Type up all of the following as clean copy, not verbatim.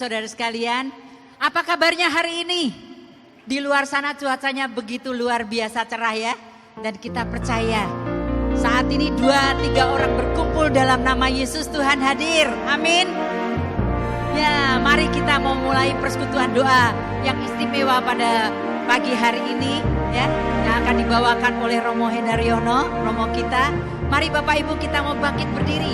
Saudara sekalian, apa kabarnya hari ini? Di luar sana cuacanya begitu luar biasa cerah ya. Dan kita percaya saat ini 2-3 orang berkumpul dalam nama Yesus, Tuhan hadir. Amin. Ya, mari kita mau mulai persekutuan doa yang istimewa pada pagi hari ini ya, yang akan dibawakan oleh Romo Hendaryono, Romo kita. Mari Bapak Ibu kita mau bangkit berdiri.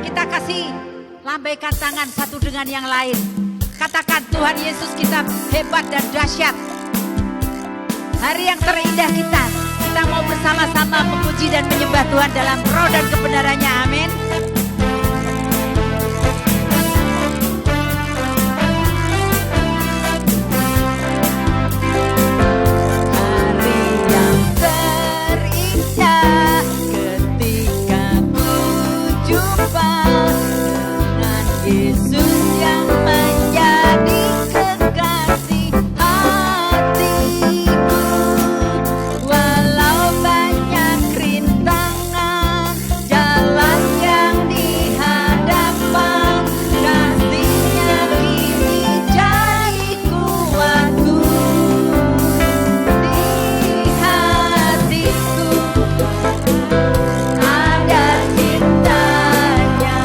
Kita kasih lambaikan tangan satu dengan yang lain. Katakan, Tuhan Yesus kita hebat dan dahsyat. Hari yang terindah kita mau bersama-sama memuji dan menyembah Tuhan dalam roh dan kebenarannya. Amin. Hari yang terindah ketika ku jumpa dengan Yesus yang menjadi kekasih hatiku. Walau banyak rintangan jalan yang dihadapkan, kasihnya kini jadi kuatku. Di hatiku ada cintanya,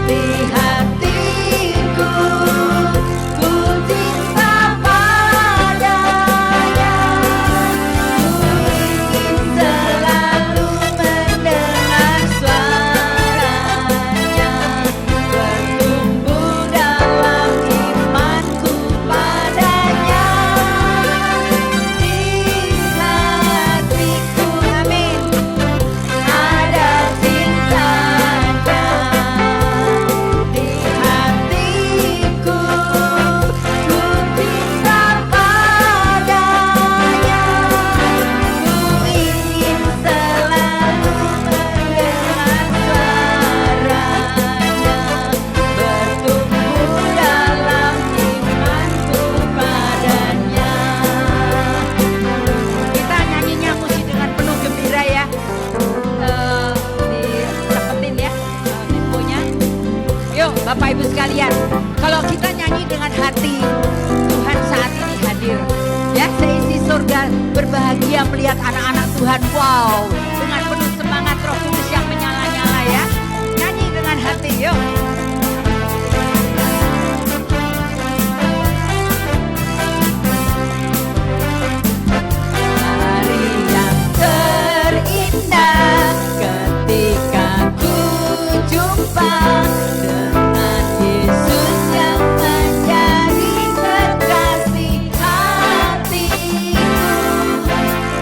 di hatiku ku cinta padanya. Ku ingin selalu mendengar suaranya, bertumbuh dalam imanku padanya. Di hatiku, amin, ada cintanya. Di hatiku ku cinta padanya. Ku ingin selalu mendengar suaranya, bertumbuh dalam imanku padanya. Kita nyanyinya mesti dengan penuh gembira ya. Dicepetin ya temponya. Yuk Bapak Ibu sekalian, kalau kita nyanyi dengan hati, Tuhan saat ini hadir. Ya, seisi surga berbahagia melihat anak-anak Tuhan. Wow, dengan penuh semangat Roh Kudus yang menyala-nyala ya. Nyanyi dengan hati, yuk. Hari yang terindah ketika ku jumpa dengan Yesus yang menjadi kekasih hatiku.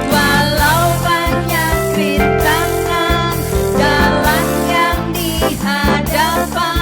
Walau banyak rintangan jalan yang dihadapkan,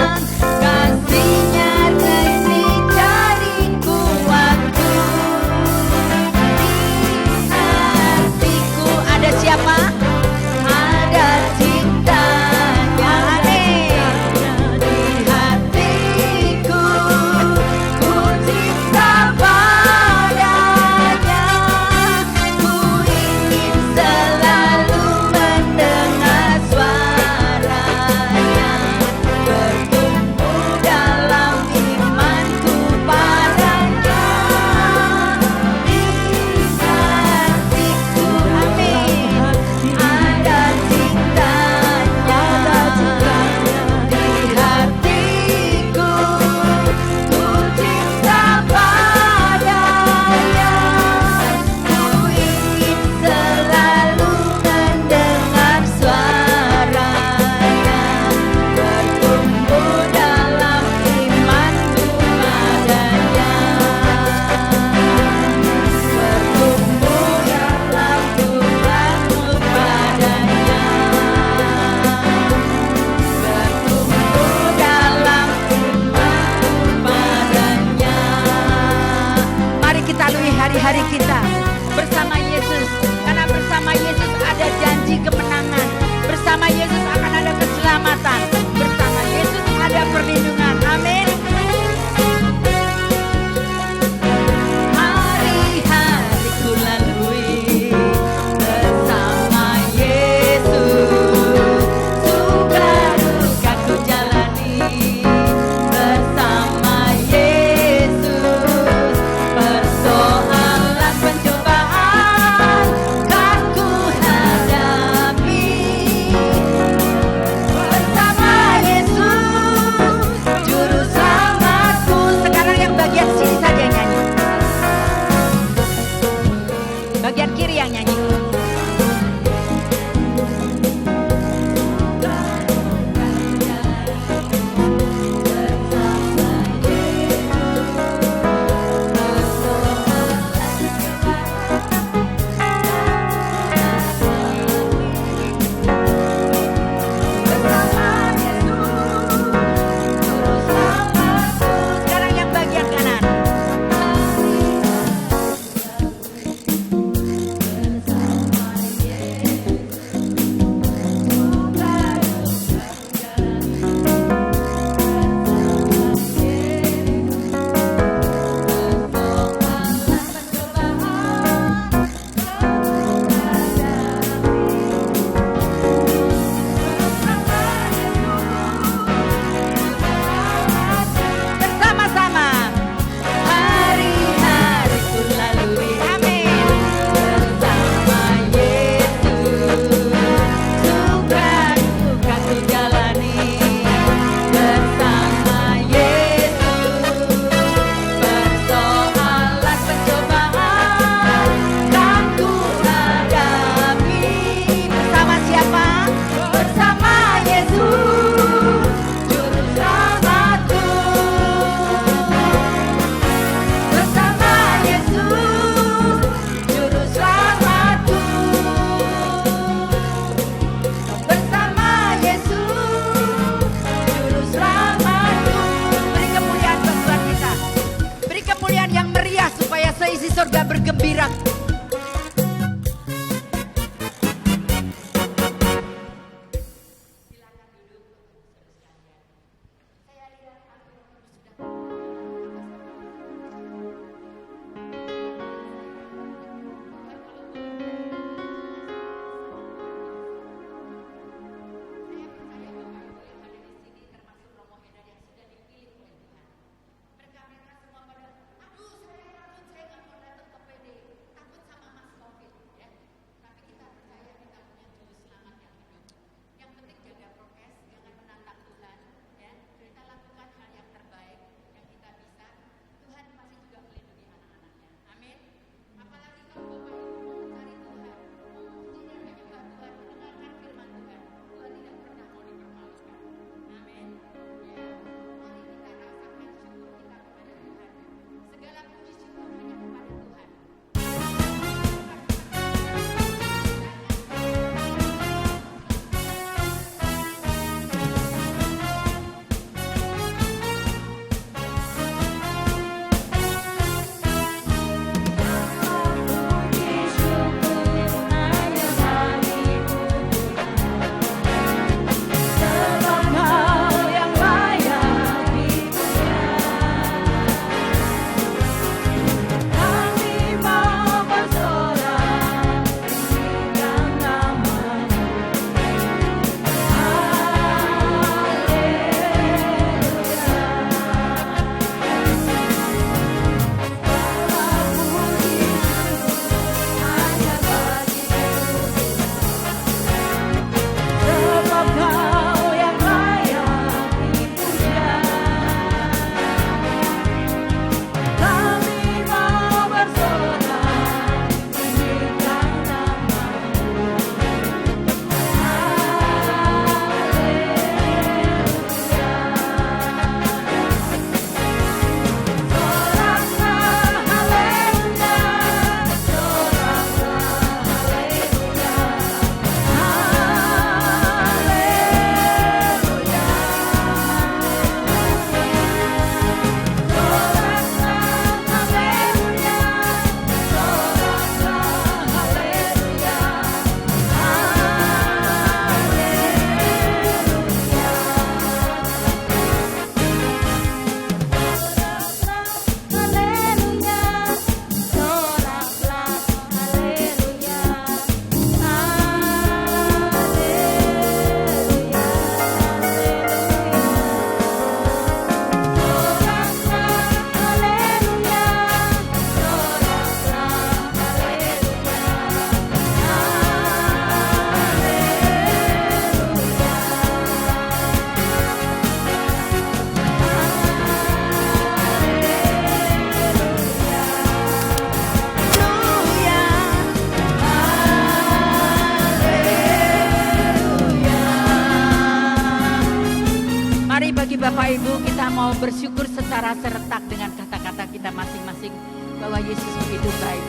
mau bersyukur secara serentak dengan kata-kata kita masing-masing bahwa Yesus begitu baik.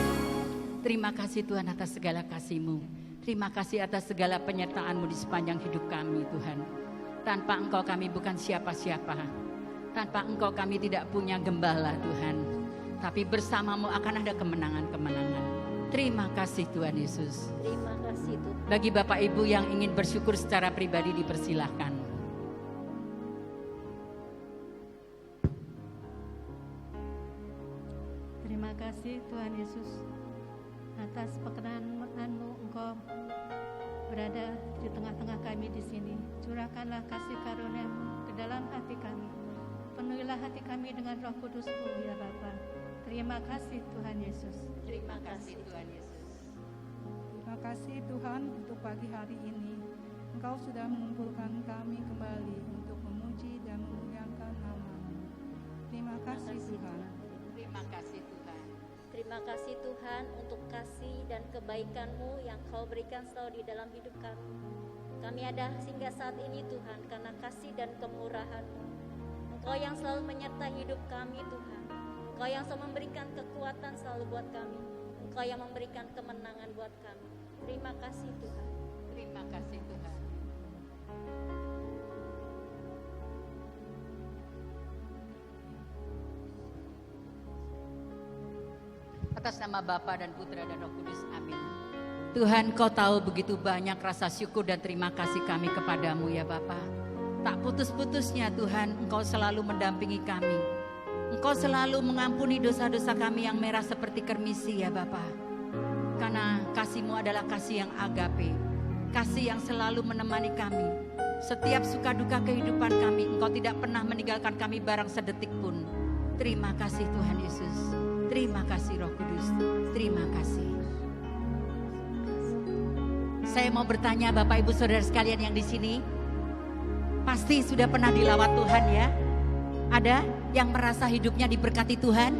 Terima kasih Tuhan atas segala kasih-Mu. Terima kasih atas segala penyertaan-Mu di sepanjang hidup kami Tuhan. Tanpa Engkau kami bukan siapa-siapa. Tanpa Engkau kami tidak punya gembala Tuhan. Tapi bersama-Mu akan ada kemenangan-kemenangan. Terima kasih Tuhan Yesus. Terima kasih Tuhan. Bagi Bapak Ibu yang ingin bersyukur secara pribadi dipersilahkan. Terima kasih Tuhan Yesus atas perkenan-Mu Engkau berada di tengah-tengah kami di sini. Curahkanlah kasih karunia-Mu ke dalam hati kami. Penuhilah hati kami dengan Roh Kudus-Mu ya Bapa. Terima kasih Tuhan Yesus. Terima kasih Tuhan Yesus. Terima kasih Tuhan untuk pagi hari ini. Engkau sudah mengumpulkan kami kembali untuk memuji dan memuliakan nama-Mu. Terima kasih Tuhan. Terima kasih Tuhan. Terima kasih Tuhan untuk kasih dan kebaikan-Mu yang Kau berikan selalu di dalam hidup kami. Kami ada hingga saat ini Tuhan karena kasih dan kemurahan-Mu. Engkau yang selalu menyertai hidup kami Tuhan. Engkau yang selalu memberikan kekuatan selalu buat kami. Engkau yang memberikan kemenangan buat kami. Terima kasih Tuhan. Terima kasih Tuhan. Atas nama Bapa dan Putra dan Roh Kudus, amin. Tuhan, Kau tahu begitu banyak rasa syukur dan terima kasih kami kepadamu ya Bapa. Tak putus-putusnya Tuhan, Engkau selalu mendampingi kami. Engkau selalu mengampuni dosa-dosa kami yang merah seperti kermisi ya Bapa. Karena kasih-Mu adalah kasih yang agape, kasih yang selalu menemani kami. Setiap suka duka kehidupan kami, Engkau tidak pernah meninggalkan kami barang sedetik pun. Terima kasih Tuhan Yesus. Terima kasih Roh Kudus. Terima kasih. Saya mau bertanya Bapak Ibu Saudara sekalian yang di sini, pasti sudah pernah dilawat Tuhan ya? Ada yang merasa hidupnya diberkati Tuhan?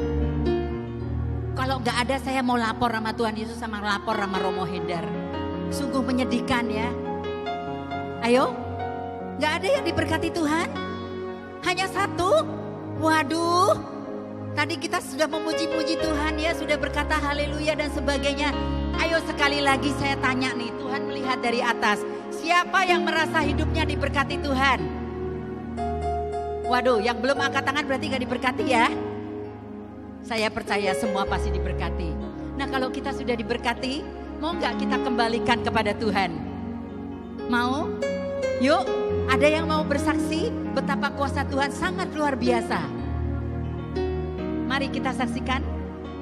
Kalau nggak ada, saya mau lapor sama Tuhan Yesus, sama lapor sama Romo Hendar. Sungguh menyedihkan ya. Ayo, nggak ada yang diberkati Tuhan? Hanya satu? Waduh, tadi kita sudah memuji-muji Tuhan ya, sudah berkata haleluya dan sebagainya. Ayo sekali lagi saya tanya nih, Tuhan melihat dari atas. Siapa yang merasa hidupnya diberkati Tuhan? Waduh, yang belum angkat tangan berarti gak diberkati ya? Saya percaya semua pasti diberkati. Nah kalau kita sudah diberkati, mau gak kita kembalikan kepada Tuhan? Mau? Yuk, ada yang mau bersaksi betapa kuasa Tuhan sangat luar biasa. Mari kita saksikan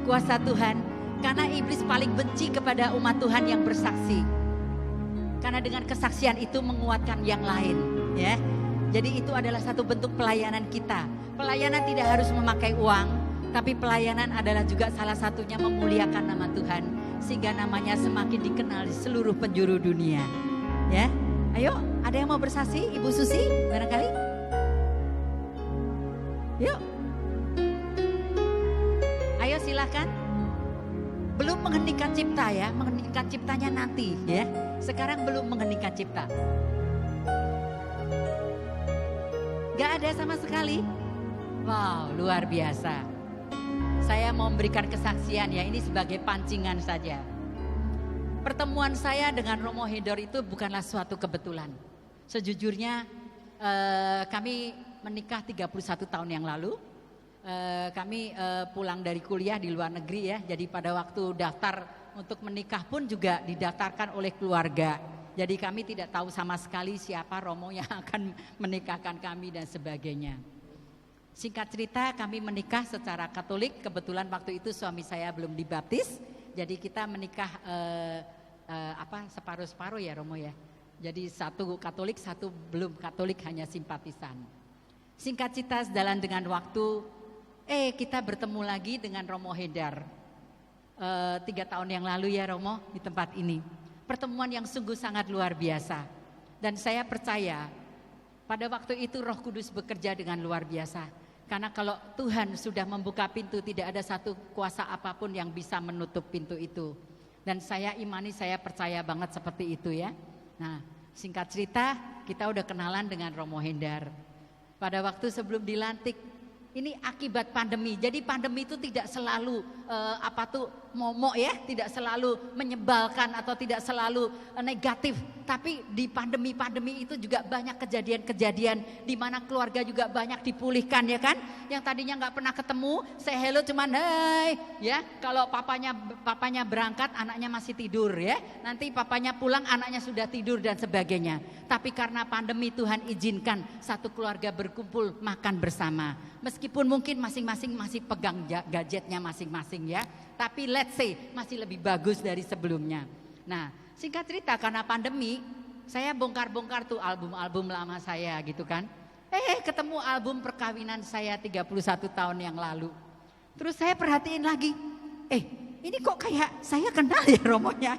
kuasa Tuhan. Karena iblis paling benci kepada umat Tuhan yang bersaksi. Karena dengan kesaksian itu menguatkan yang lain, ya. Jadi itu adalah satu bentuk pelayanan kita. Pelayanan tidak harus memakai uang, tapi pelayanan adalah juga salah satunya memuliakan nama Tuhan sehingga namanya semakin dikenal di seluruh penjuru dunia. Ya. Ayo, ada yang mau bersaksi? Ibu Susi, barangkali? Yuk. Ayo silakan. Belum menghentikan cipta ya, menghentikan ciptanya nanti ya. Sekarang belum menghentikan cipta. Gak ada sama sekali. Wow, luar biasa. Saya mau memberikan kesaksian ya, ini sebagai pancingan saja. Pertemuan saya dengan Romo Hendor itu bukanlah suatu kebetulan. Sejujurnya kami menikah 31 tahun yang lalu. Kami pulang dari kuliah di luar negeri ya. Jadi pada waktu daftar untuk menikah pun juga didaftarkan oleh keluarga. Jadi kami tidak tahu sama sekali siapa Romo yang akan menikahkan kami dan sebagainya. Singkat cerita kami menikah secara Katolik. Kebetulan waktu itu suami saya belum dibaptis. Jadi kita menikah separuh-separuh ya Romo ya. Jadi satu Katolik, satu belum Katolik, hanya simpatisan. Singkat cerita sejalan dengan waktu, kita bertemu lagi dengan Romo Hendar 3 tahun yang lalu ya Romo di tempat ini. Pertemuan yang sungguh sangat luar biasa. Dan saya percaya pada waktu itu Roh Kudus bekerja dengan luar biasa. Karena kalau Tuhan sudah membuka pintu, tidak ada satu kuasa apapun yang bisa menutup pintu itu. Dan saya imani, saya percaya banget seperti itu ya. Nah, singkat cerita kita udah kenalan dengan Romo Hendar. pada waktu sebelum dilantik. Ini akibat pandemi. Jadi pandemi itu tidak selalu momok ya, tidak selalu menyebalkan atau tidak selalu negatif. Tapi di pandemi itu juga banyak kejadian-kejadian di mana keluarga juga banyak dipulihkan ya kan. Yang tadinya nggak pernah ketemu, say hello cuman hai ya. Kalau papanya berangkat, anaknya masih tidur ya. Nanti papanya pulang, anaknya sudah tidur dan sebagainya. Tapi karena pandemi Tuhan izinkan satu keluarga berkumpul makan bersama. Meskipun mungkin masing-masing masih pegang gadgetnya masing-masing ya. Tapi let's say masih lebih bagus dari sebelumnya. Nah, singkat cerita karena pandemi, saya bongkar-bongkar tuh album-album lama saya gitu kan. Ketemu album perkawinan saya 31 tahun yang lalu. Terus saya perhatiin lagi, ini kok kayak saya kenal ya Romonya.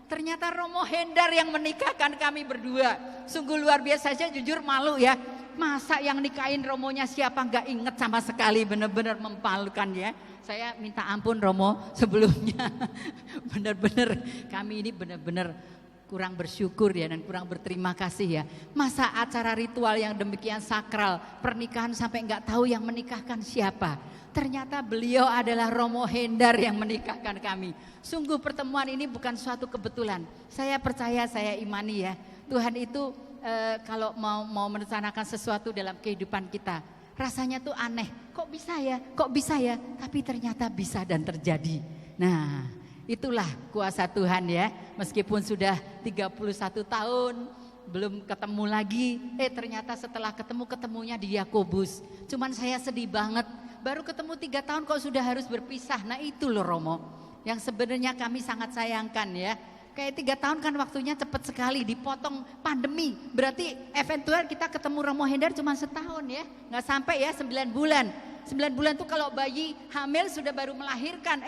Ternyata Romo Hendar yang menikahkan kami berdua. Sungguh luar biasa, saya jujur malu ya. Masa yang nikahin Romonya siapa nggak inget sama sekali, benar-benar memalukan ya. Saya minta ampun Romo sebelumnya. Benar-benar kami ini benar-benar kurang bersyukur ya dan kurang berterima kasih ya. Masa acara ritual yang demikian sakral, pernikahan sampai nggak tahu yang menikahkan siapa. Ternyata beliau adalah Romo Hendar yang menikahkan kami. Sungguh pertemuan ini bukan suatu kebetulan. Saya percaya, saya imani ya. Tuhan itu kalau mau merencanakan sesuatu dalam kehidupan kita, rasanya tuh aneh. Kok bisa ya? Tapi ternyata bisa dan terjadi. Nah, itulah kuasa Tuhan ya. Meskipun sudah 31 tahun belum ketemu lagi, ternyata setelah ketemunya di Yakobus. Cuman saya sedih banget. Baru ketemu 3 tahun kok sudah harus berpisah. Nah itu loh Romo, yang sebenarnya kami sangat sayangkan ya. Kayak 3 tahun kan waktunya cepat sekali, dipotong pandemi. Berarti eventual kita ketemu Romo Hendar cuma setahun ya. Gak sampai ya 9 bulan. 9 bulan tuh kalau bayi hamil sudah baru melahirkan.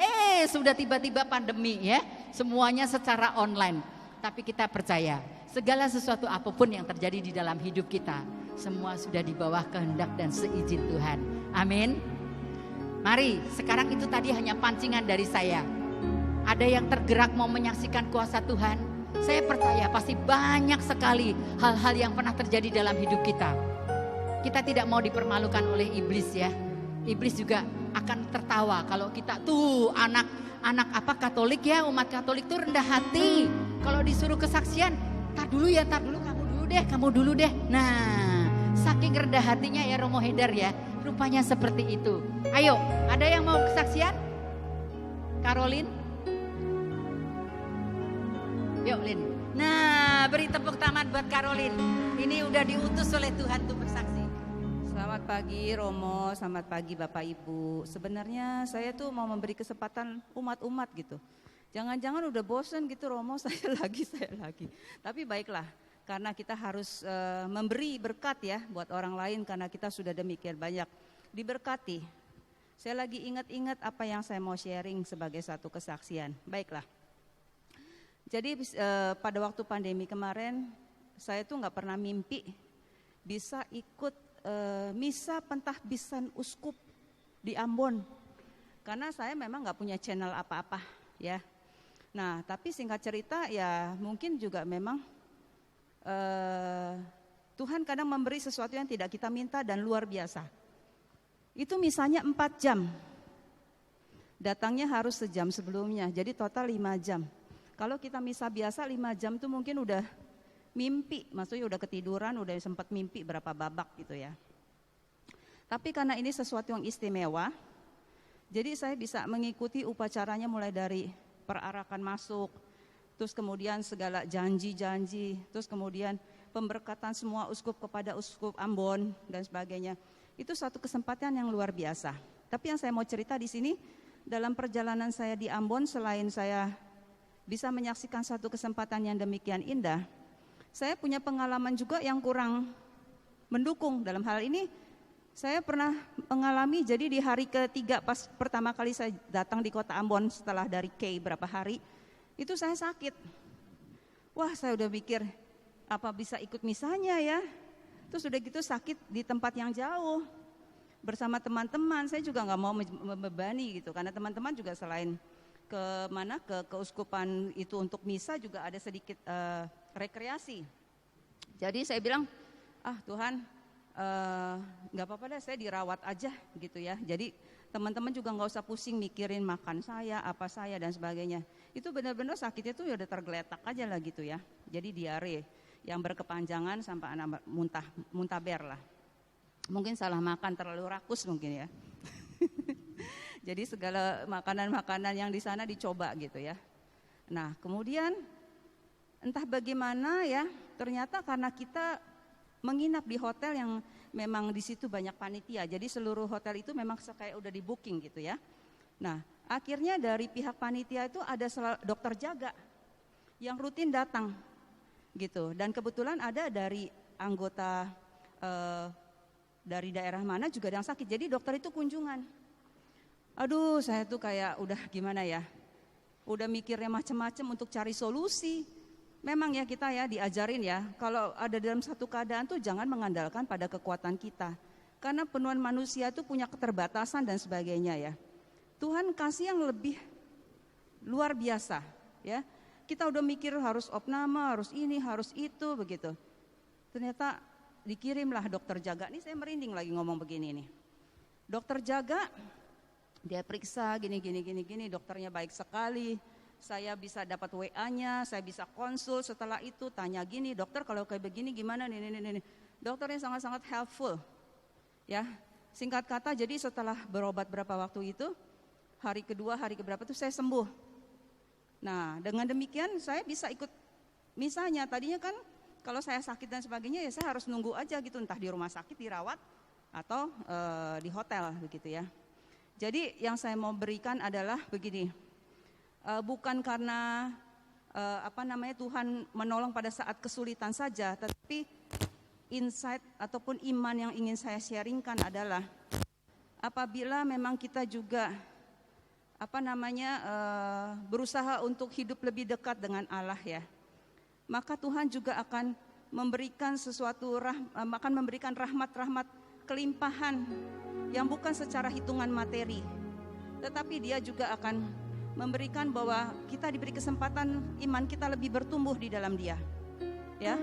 Sudah tiba-tiba pandemi ya. Semuanya secara online. Tapi kita percaya segala sesuatu apapun yang terjadi di dalam hidup kita, semua sudah di bawah kehendak dan seizin Tuhan. Amin. Mari, sekarang itu tadi hanya pancingan dari saya. Ada yang tergerak mau menyaksikan kuasa Tuhan? Saya percaya pasti banyak sekali hal-hal yang pernah terjadi dalam hidup kita. Kita tidak mau dipermalukan oleh iblis ya. Iblis juga akan tertawa kalau kita tuh anak Katolik ya, umat Katolik tuh rendah hati. Kalau disuruh kesaksian, tar dulu, kamu dulu deh. Nah, saking rendah hatinya ya Romo Hendar ya. Rupanya seperti itu. Ayo, ada yang mau kesaksian? Caroline? Yuk Lin. Nah, beri tepuk tangan buat Caroline. Ini udah diutus oleh Tuhan untuk bersaksi. Selamat pagi Romo, selamat pagi Bapak Ibu. Sebenarnya saya tuh mau memberi kesempatan umat-umat gitu. Jangan-jangan udah bosen gitu Romo, saya lagi. Tapi baiklah. Karena kita harus memberi berkat ya buat orang lain karena kita sudah demikian banyak diberkati. Saya lagi ingat-ingat apa yang saya mau sharing sebagai satu kesaksian. Baiklah. Jadi pada waktu pandemi kemarin saya tuh nggak pernah mimpi bisa ikut misa pentahbisan uskup di Ambon. Karena saya memang nggak punya channel apa-apa ya. Nah tapi singkat cerita ya mungkin juga memang Tuhan kadang memberi sesuatu yang tidak kita minta dan luar biasa. Itu misalnya 4 jam. Datangnya harus sejam sebelumnya, jadi total 5 jam. Kalau kita misa biasa 5 jam tuh mungkin udah mimpi, maksudnya udah ketiduran, udah sempat mimpi berapa babak gitu ya. Tapi karena ini sesuatu yang istimewa, jadi saya bisa mengikuti upacaranya mulai dari perarakan masuk, terus kemudian segala janji-janji, terus kemudian pemberkatan semua uskup kepada uskup Ambon dan sebagainya. Itu suatu kesempatan yang luar biasa. Tapi yang saya mau cerita di sini, dalam perjalanan saya di Ambon, selain saya bisa menyaksikan satu kesempatan yang demikian indah, saya punya pengalaman juga yang kurang mendukung. Dalam hal ini, saya pernah mengalami, jadi di hari ketiga pas pertama kali saya datang di kota Ambon setelah dari berapa hari, itu saya sakit. Wah, saya udah mikir apa bisa ikut misanya ya. Terus udah gitu sakit di tempat yang jauh bersama teman-teman. Saya juga nggak mau membebani gitu, karena teman-teman juga selain ke keuskupan itu untuk misa juga ada sedikit rekreasi. Jadi saya bilang, Tuhan, nggak apa-apa deh, saya dirawat aja gitu ya. Jadi teman-teman juga nggak usah pusing mikirin makan saya, apa saya dan sebagainya. Itu benar-benar sakitnya tuh ya udah tergeletak aja lah gitu ya. Jadi diare yang berkepanjangan sampai anak muntaber lah. Mungkin salah makan, terlalu rakus mungkin ya. Jadi segala makanan-makanan yang di sana dicoba gitu ya. Nah kemudian entah bagaimana ya, ternyata karena kita menginap di hotel yang memang di situ banyak panitia. Jadi seluruh hotel itu memang kayak udah di booking gitu ya. Nah akhirnya dari pihak panitia itu ada dokter jaga yang rutin datang gitu. Dan kebetulan ada dari anggota dari daerah mana juga yang sakit. Jadi dokter itu kunjungan. Aduh saya tuh kayak udah gimana ya, udah mikirnya macam-macam untuk cari solusi. Memang ya kita ya diajarin ya, kalau ada dalam satu keadaan tuh jangan mengandalkan pada kekuatan kita. Karena penuhan manusia itu punya keterbatasan dan sebagainya ya. Tuhan kasih yang lebih luar biasa ya. Kita udah mikir harus opname, harus ini, harus itu begitu. Ternyata dikirimlah dokter jaga. Ini saya merinding lagi ngomong begini nih. Dokter jaga, dia periksa gini, dokternya baik sekali. Saya bisa dapat WA-nya, saya bisa konsul. Setelah itu tanya gini, dokter kalau kayak begini gimana nih. Dokternya sangat-sangat helpful. Ya, singkat kata jadi setelah berobat berapa waktu itu, hari kedua, hari keberapa itu saya sembuh. Nah, dengan demikian saya bisa ikut, misalnya tadinya kan kalau saya sakit dan sebagainya ya saya harus nunggu aja gitu, entah di rumah sakit dirawat atau di hotel begitu ya. Jadi yang saya mau berikan adalah begini, bukan karena Tuhan menolong pada saat kesulitan saja, tetapi insight ataupun iman yang ingin saya sharingkan adalah apabila memang kita juga berusaha untuk hidup lebih dekat dengan Allah ya, maka Tuhan juga akan memberikan akan memberikan rahmat-rahmat kelimpahan yang bukan secara hitungan materi, tetapi dia juga akan memberikan bahwa kita diberi kesempatan iman kita lebih bertumbuh di dalam dia ya.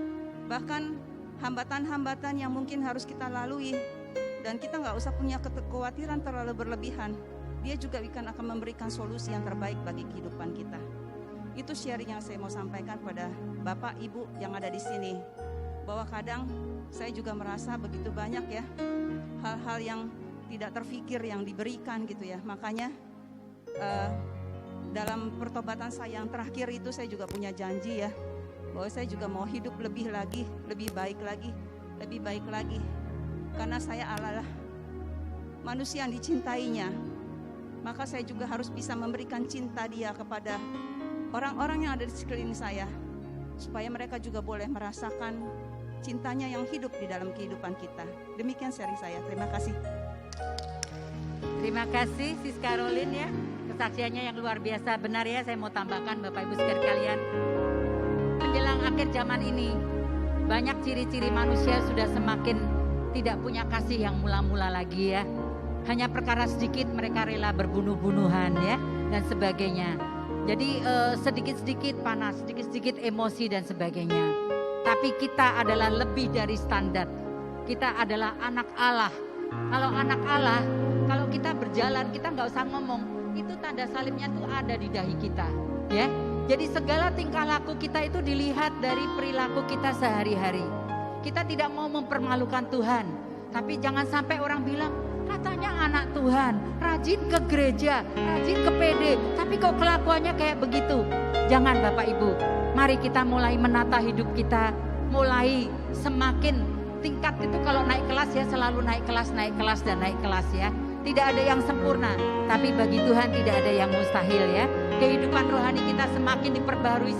Bahkan hambatan-hambatan yang mungkin harus kita lalui dan kita gak usah punya kekhawatiran terlalu berlebihan, dia juga akan memberikan solusi yang terbaik bagi kehidupan kita. Itu sharing yang saya mau sampaikan pada Bapak Ibu yang ada di sini, bahwa kadang saya juga merasa begitu banyak ya hal-hal yang tidak terfikir yang diberikan gitu ya. Makanya dalam pertobatan saya yang terakhir itu saya juga punya janji ya, bahwa saya juga mau hidup lebih lagi, lebih baik lagi. Karena saya adalah manusia yang dicintainya, maka saya juga harus bisa memberikan cinta dia kepada orang-orang yang ada di sekeliling saya, supaya mereka juga boleh merasakan cintanya yang hidup di dalam kehidupan kita. Demikian sharing saya, terima kasih. Terima kasih Sis Caroline ya, kesaksiannya yang luar biasa. Benar ya, saya mau tambahkan Bapak Ibu sekalian, menjelang akhir zaman ini banyak ciri-ciri manusia sudah semakin tidak punya kasih yang mula-mula lagi ya. Hanya perkara sedikit mereka rela berbunuh-bunuhan ya dan sebagainya. Jadi sedikit-sedikit panas, sedikit-sedikit emosi dan sebagainya. Tapi kita adalah lebih dari standar. Kita adalah anak Allah. Kalau anak Allah, kalau kita berjalan kita nggak usah ngomong, itu tanda salibnya tuh ada di dahi kita, ya. Jadi segala tingkah laku kita itu dilihat dari perilaku kita sehari-hari. Kita tidak mau mempermalukan Tuhan, tapi jangan sampai orang bilang katanya anak Tuhan, rajin ke gereja, rajin ke PD, tapi kok kelakuannya kayak begitu. Jangan Bapak Ibu, mari kita mulai menata hidup kita, mulai semakin tingkat itu kalau naik kelas ya selalu naik kelas ya. Tidak ada yang sempurna, tapi bagi Tuhan tidak ada yang mustahil ya. Kehidupan rohani kita semakin diperbarui,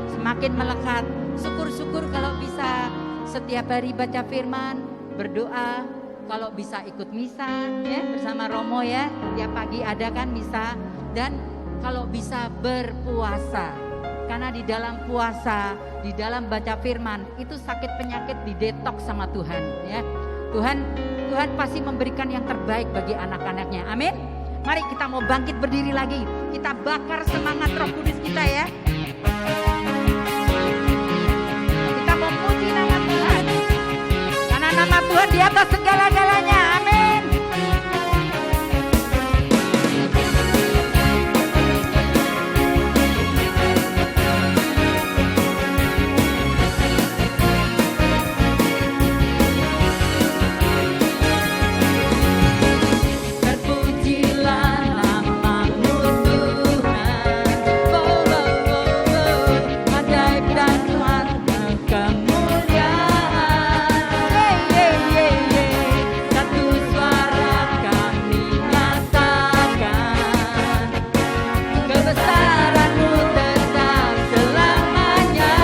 semakin melekat. Syukur-syukur kalau bisa setiap hari baca firman, berdoa, kalau bisa ikut misa ya bersama Romo ya. Tiap pagi ada kan misa, dan kalau bisa berpuasa. Karena di dalam puasa, di dalam baca firman, itu sakit penyakit didetoks sama Tuhan ya. Tuhan pasti memberikan yang terbaik bagi anak-anaknya. Amin. Mari kita mau bangkit berdiri lagi. Kita bakar semangat Roh Kudus kita ya. Kita mau puji nama Tuhan. Karena Tuhan di atas segala-galanya. Amin. Terpujilah namamu Tuhan, ajaib dan warna kemuliaan. Satu suara kami nyatakan, kebesaran-Mu tetap selamanya.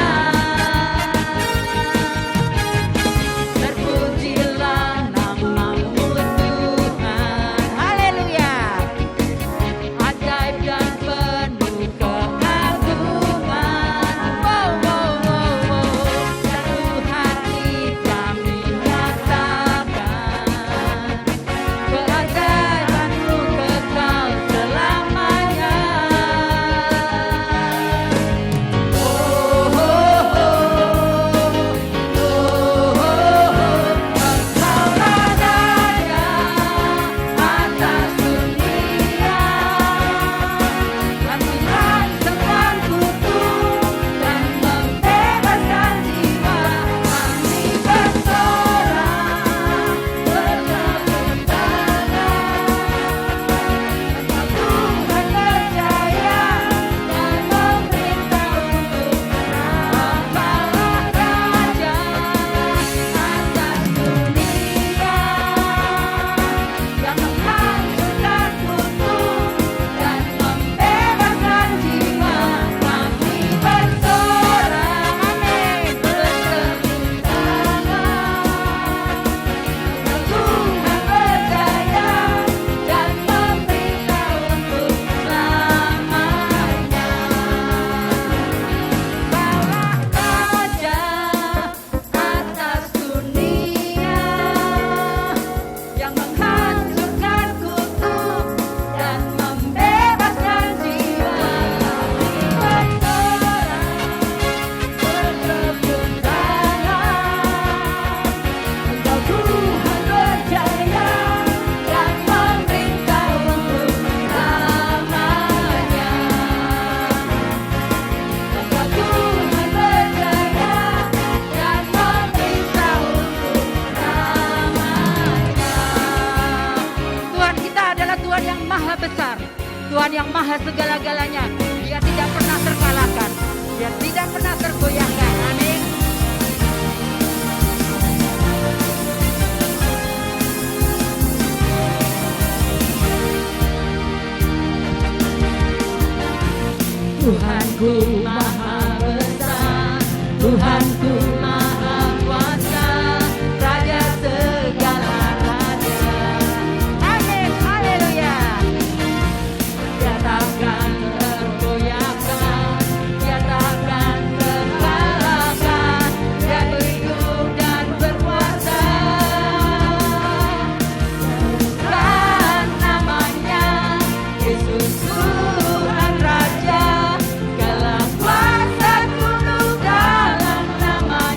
Terpujilah namamu Tuhan, haleluya. Ajaib dan penuh keagungan. Satu hati kami nyatakan, keajaiban-Mu kekal selamanya. Engkau radanya atas dunia, Tuhan sempat kutuk dan membebaskan jiwa. Kami bersorak bertepuk tangan, Tuhan berjaya dan memerintah untuk Raja atas dunia, yang menghancurkan kutuk dan membebaskan jiwa. Kami bersorak, amin, bertepuk tangan, Tuhan berjaya dan memerintah untuk selamanya. Balah Raja atas dunia, yang menghancurkan kutuk dan membebaskan jiwa. Kami bersorak bertepuk tangan, Engkau Tuhan berjaya dan memerintah untuk selamanya. Engkau Tuhan berjaya dan memerintah untuk selamanya. Tuhan kita adalah Tuhan yang maha besar, Tuhan yang maha segala-galanya. Dia tidak pernah terkalahkan, Dia tidak pernah tergoyahkan. Amin. Tuhanku maha besar, Tuhanku maha kuasa, Raja segala raja. Amin, haleluya. Dia takkan tergoyahkan, Dia takkan terkalahkan. Dia hidup dan berkuasa. Tuhan namanya Yesus, Tuhan Raja, segala kuasa tunduk dalam nama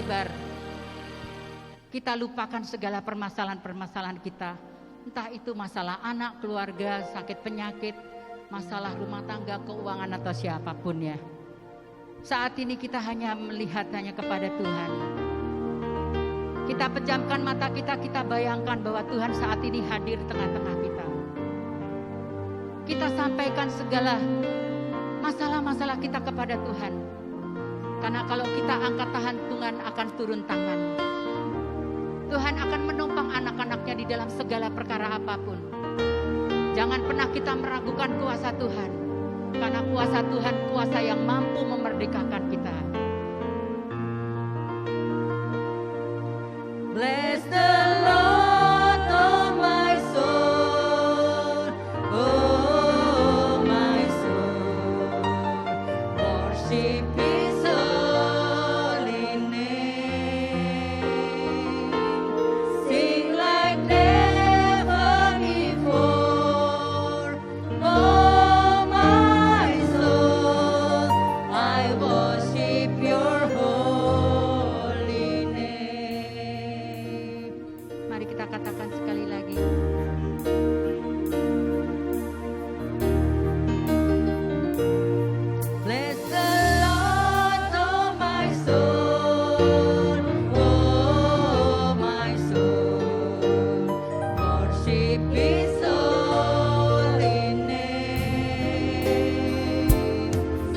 lebar. Kita lupakan segala permasalahan-permasalahan kita. Entah itu masalah anak, keluarga, sakit penyakit, masalah rumah tangga, keuangan atau siapapun ya. Saat ini kita hanya melihat hanya kepada Tuhan. Kita pejamkan mata kita, kita bayangkan bahwa Tuhan saat ini hadir di tengah-tengah kita. Kita sampaikan segala masalah-masalah kita kepada Tuhan. Karena kalau kita angkat tangan, Tuhan akan turun tangan. Tuhan akan menumpang anak-anaknya di dalam segala perkara apapun. Jangan pernah kita meragukan kuasa Tuhan. Karena kuasa Tuhan, kuasa yang mampu memerdekakan kita. Bless the Lord, oh my soul, oh my soul, worship His holy name. Sing like never before, oh my soul, I worship Your holy name. Mari kita katakan sekali lagi. Bless the Lord, oh my soul, oh my soul, worship His holy name.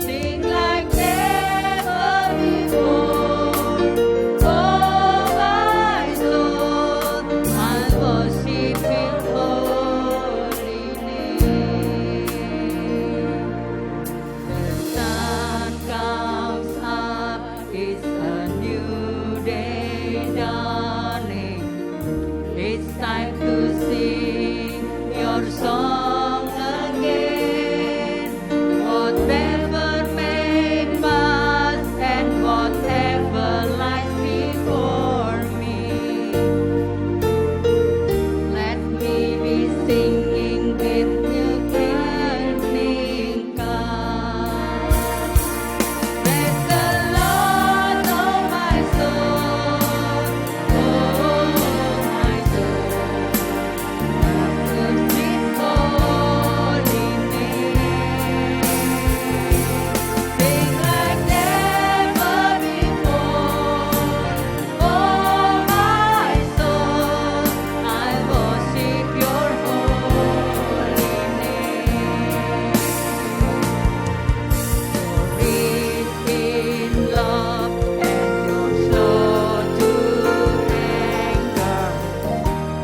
Sing like never before, oh my soul, I worship Your holy name. The sun comes up, it's a new day dawning. It's time to sing Your song again. Whatever may pass and whatever lies before me, let me be singing with You evening come. Bless the Lord, oh my soul, oh my soul, worship His holy name. Sing like never before, oh my soul, I worship Your holy name. Rich in love and You're slow to anger.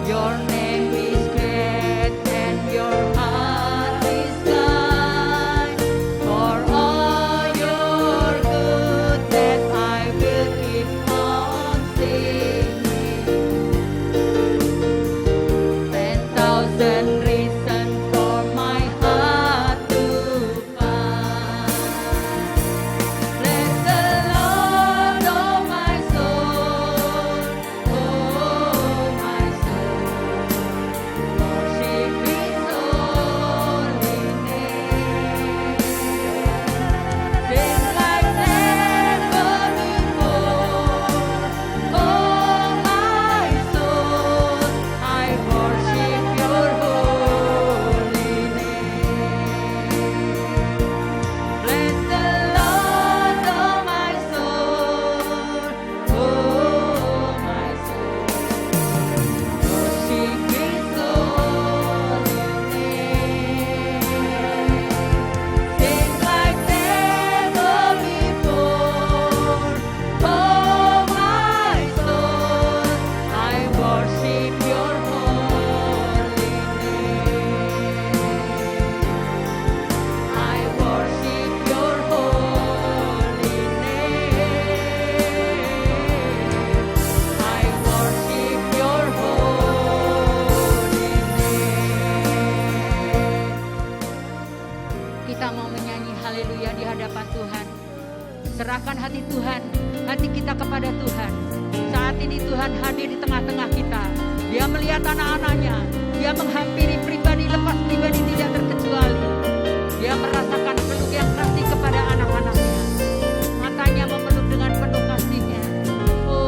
Your name is great and Your heart is kind. For all Your goodness I will keep on singing. 10,000 reasons for my heart to find. Bless the Lord, oh my soul, oh my soul, worship His holy name. Sing like never before, oh my soul, I worship Your holy name. Bless the Lord, oh my soul, oh my soul, worship His holy name. Sing like never before, oh my soul, I worship Your holy name. I worship Your holy name. I worship Your holy name. Kita mau menyanyi haleluya di hadapan Tuhan. Serahkan hati Tuhan, hati kita kepada Tuhan. Saat ini Tuhan hadir di tengah-tengah kita. Dia melihat anak-anaknya. Dia menghampiri pribadi lepas pribadi tidak terkecuali. Dia merasakan peluk yang kasih kepada anak-anaknya. Matanya memeluk dengan penuh kasihnya. Oh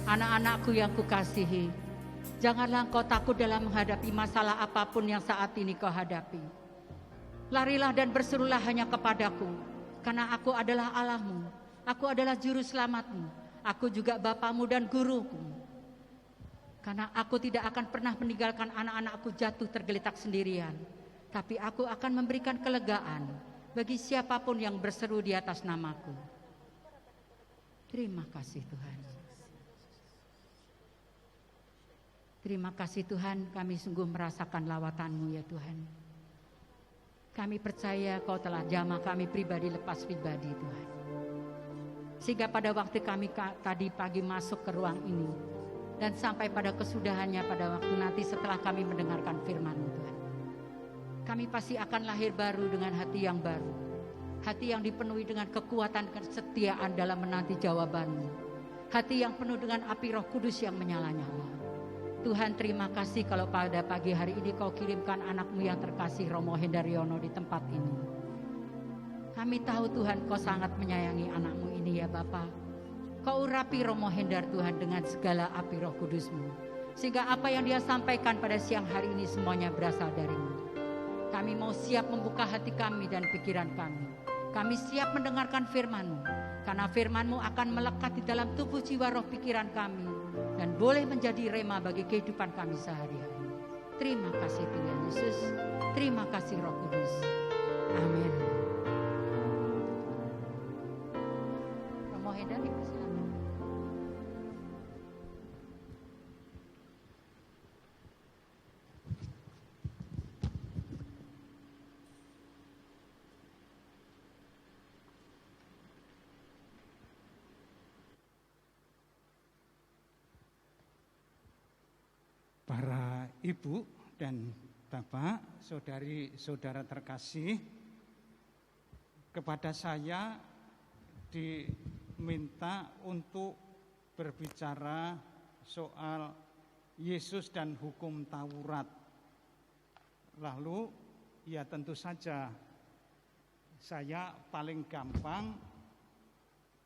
Anak-anakku yang kukasihi, janganlah engkau takut dalam menghadapi masalah apapun yang saat ini kau hadapi. Larilah dan berserulah hanya kepadaku, karena aku adalah Allahmu, aku adalah juru selamatmu, aku juga Bapamu dan guruku. Karena aku tidak akan pernah meninggalkan anak-anakku jatuh tergeletak sendirian, tapi aku akan memberikan kelegaan bagi siapapun yang berseru di atas namaku. Terima kasih Tuhan. Terima kasih Tuhan, kami sungguh merasakan lawatan-Mu ya Tuhan. Kami percaya Kau telah jamah kami pribadi lepas pribadi Tuhan. Sehingga pada waktu kami tadi pagi masuk ke ruang ini, dan sampai pada kesudahannya pada waktu nanti setelah kami mendengarkan firman-Mu Tuhan, kami pasti akan lahir baru dengan hati yang baru, hati yang dipenuhi dengan kekuatan kesetiaan dalam menanti jawaban-Mu, hati yang penuh dengan api Roh Kudus yang menyala-nyala. Tuhan, terima kasih kalau pada pagi hari ini Kau kirimkan anak-Mu yang terkasih Romo Hendaryono di tempat ini. Kami tahu Tuhan Kau sangat menyayangi anak-Mu ini ya Bapa. Kau urapi Romo Hendar Tuhan dengan segala api Roh Kudus-Mu, sehingga apa yang dia sampaikan pada siang hari ini semuanya berasal dari-Mu. Kami mau siap membuka hati kami dan pikiran kami. Kami siap mendengarkan firman-Mu, karena firman-Mu akan melekat di dalam tubuh jiwa roh pikiran kami, dan boleh menjadi rema bagi kehidupan kami sehari-hari. Terima kasih Tuhan Yesus, terima kasih Roh Kudus. Amin. Romo Hendar dipersilakan. Para ibu dan bapak, saudari-saudara terkasih, kepada saya diminta untuk berbicara soal Yesus dan hukum Taurat. Lalu ya tentu saja saya paling gampang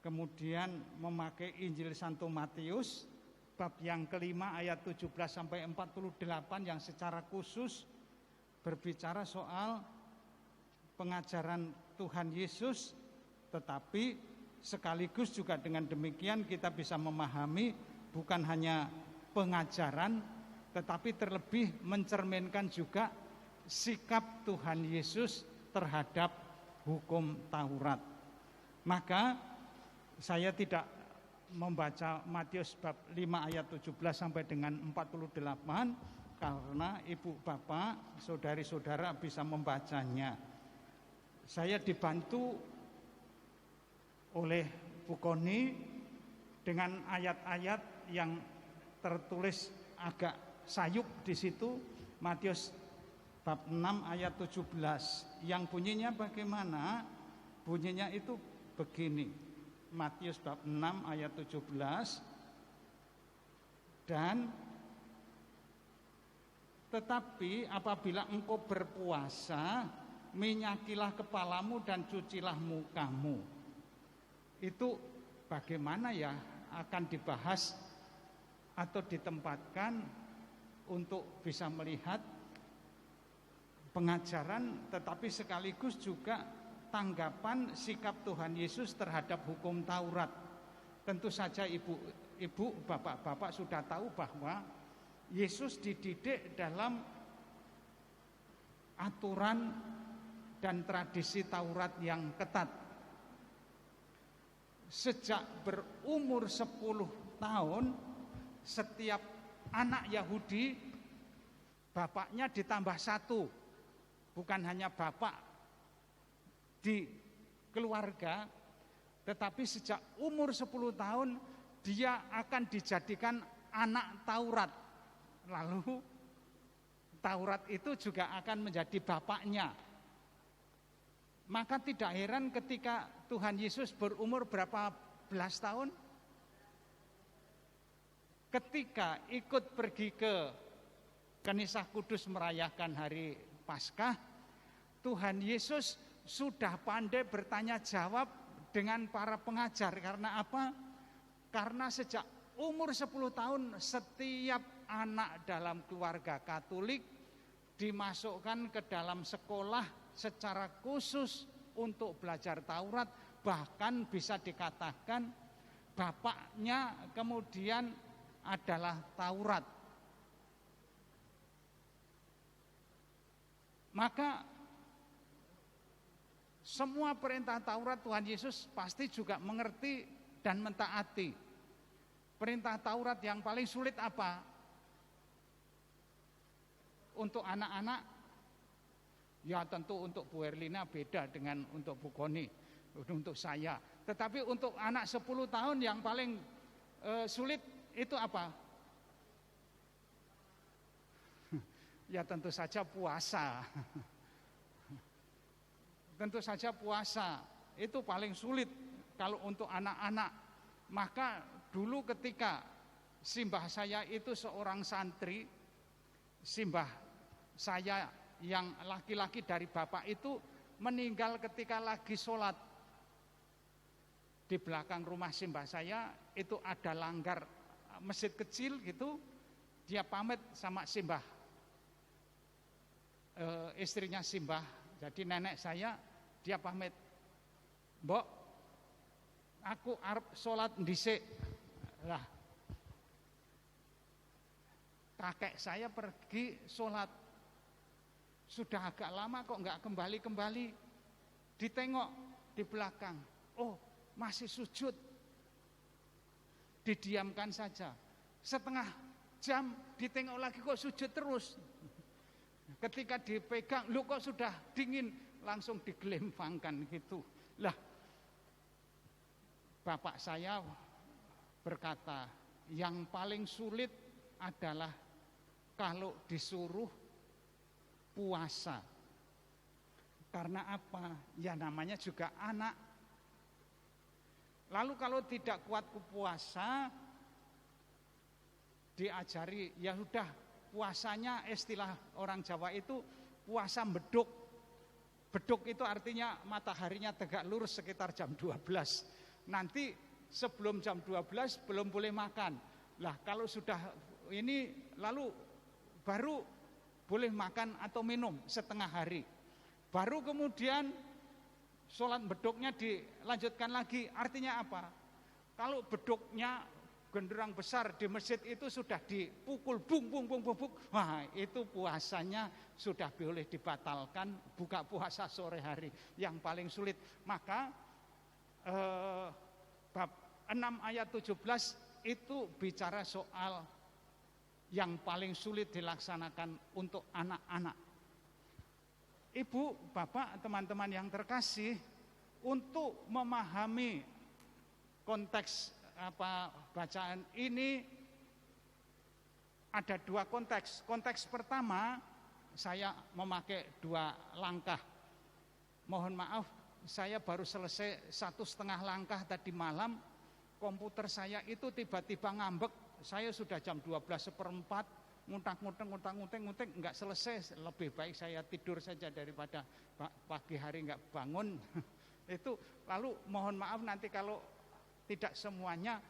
kemudian memakai Injil Santo Matius bab yang kelima ayat 17 sampai 48 yang secara khusus berbicara soal pengajaran Tuhan Yesus, tetapi sekaligus juga dengan demikian kita bisa memahami bukan hanya pengajaran tetapi terlebih mencerminkan juga sikap Tuhan Yesus terhadap hukum Taurat. Maka saya tidak membaca Matius bab 5 ayat 17 sampai dengan 48 karena ibu bapak, saudari-saudara bisa membacanya. Saya dibantu oleh Bu Koni dengan ayat-ayat yang tertulis agak sayup di situ. Matius bab 6 ayat 17 yang bunyinya bagaimana? Bunyinya itu begini. Matius bab 6 ayat 17, dan tetapi apabila engkau berpuasa, minyakilah kepalamu dan cucilah mukamu. Itu bagaimana ya akan dibahas atau ditempatkan untuk bisa melihat pengajaran tetapi sekaligus juga tanggapan sikap Tuhan Yesus terhadap hukum Taurat. Tentu saja ibu, bapak-bapak sudah tahu bahwa Yesus dididik dalam aturan dan tradisi Taurat yang ketat. Sejak berumur 10 tahun, setiap anak Yahudi bapaknya ditambah 1. Bukan hanya bapak di keluarga, tetapi sejak umur 10 tahun dia akan dijadikan anak Taurat. Lalu Taurat itu juga akan menjadi bapaknya. Maka tidak heran ketika Tuhan Yesus berumur berapa belas tahun, ketika ikut pergi ke Kenisah Kudus merayakan hari Paskah, Tuhan Yesus sudah pandai bertanya jawab dengan para pengajar. Karena apa? Karena sejak umur 10 tahun setiap anak dalam keluarga Katolik dimasukkan ke dalam sekolah secara khusus untuk belajar Taurat, bahkan bisa dikatakan bapaknya kemudian adalah Taurat. Maka semua perintah Taurat Tuhan Yesus pasti juga mengerti dan mentaati. Perintah Taurat yang paling sulit apa? Untuk anak-anak, ya tentu untuk Bu Erlina beda dengan untuk Bu Koni, untuk saya. Tetapi untuk anak 10 tahun yang paling sulit itu apa? Ya tentu saja puasa. Tentu saja puasa itu paling sulit kalau untuk anak-anak. Maka dulu ketika simbah saya itu seorang santri, simbah saya yang laki-laki dari bapak itu meninggal ketika lagi sholat. Di belakang rumah simbah saya itu ada langgar masjid kecil gitu. Dia pamit sama simbah, istrinya simbah, jadi nenek saya, dia pamit, "Mbok, aku arep sholat ndhisik." Lah, kakek saya pergi sholat, sudah agak lama kok nggak kembali-kembali. Ditengok di belakang, oh masih sujud. Didiamkan saja. Setengah jam ditengok lagi kok sujud terus. Ketika dipegang, lu kok sudah dingin, langsung digelempangkan gitu. Lah, bapak saya berkata, yang paling sulit adalah kalau disuruh puasa. Karena apa? Ya namanya juga anak. Lalu kalau tidak kuat puasa, diajari, ya sudah puasanya, istilah orang Jawa itu puasa beduk. Beduk itu artinya mataharinya tegak lurus sekitar jam 12. Nanti sebelum jam 12 belum boleh makan. Lah kalau sudah ini lalu baru boleh makan atau minum setengah hari. Baru kemudian sholat beduknya dilanjutkan lagi. Artinya apa? Kalau beduknya genderang besar di masjid itu sudah dipukul bung, wah itu puasanya sudah boleh dibatalkan, buka puasa sore hari yang paling sulit. Maka bab 6 ayat 17 itu bicara soal yang paling sulit dilaksanakan untuk anak-anak. Ibu, bapak, teman-teman yang terkasih, untuk memahami konteks bacaan ini ada dua konteks. Konteks pertama, saya memakai 2 langkah. Mohon maaf, saya baru selesai 1,5 langkah tadi malam. Komputer saya itu tiba-tiba ngambek. Saya sudah jam 12:15, nguntang-nguntang enggak selesai. Lebih baik saya tidur saja daripada pagi hari enggak bangun. Itu lalu mohon maaf nanti kalau tidak semuanya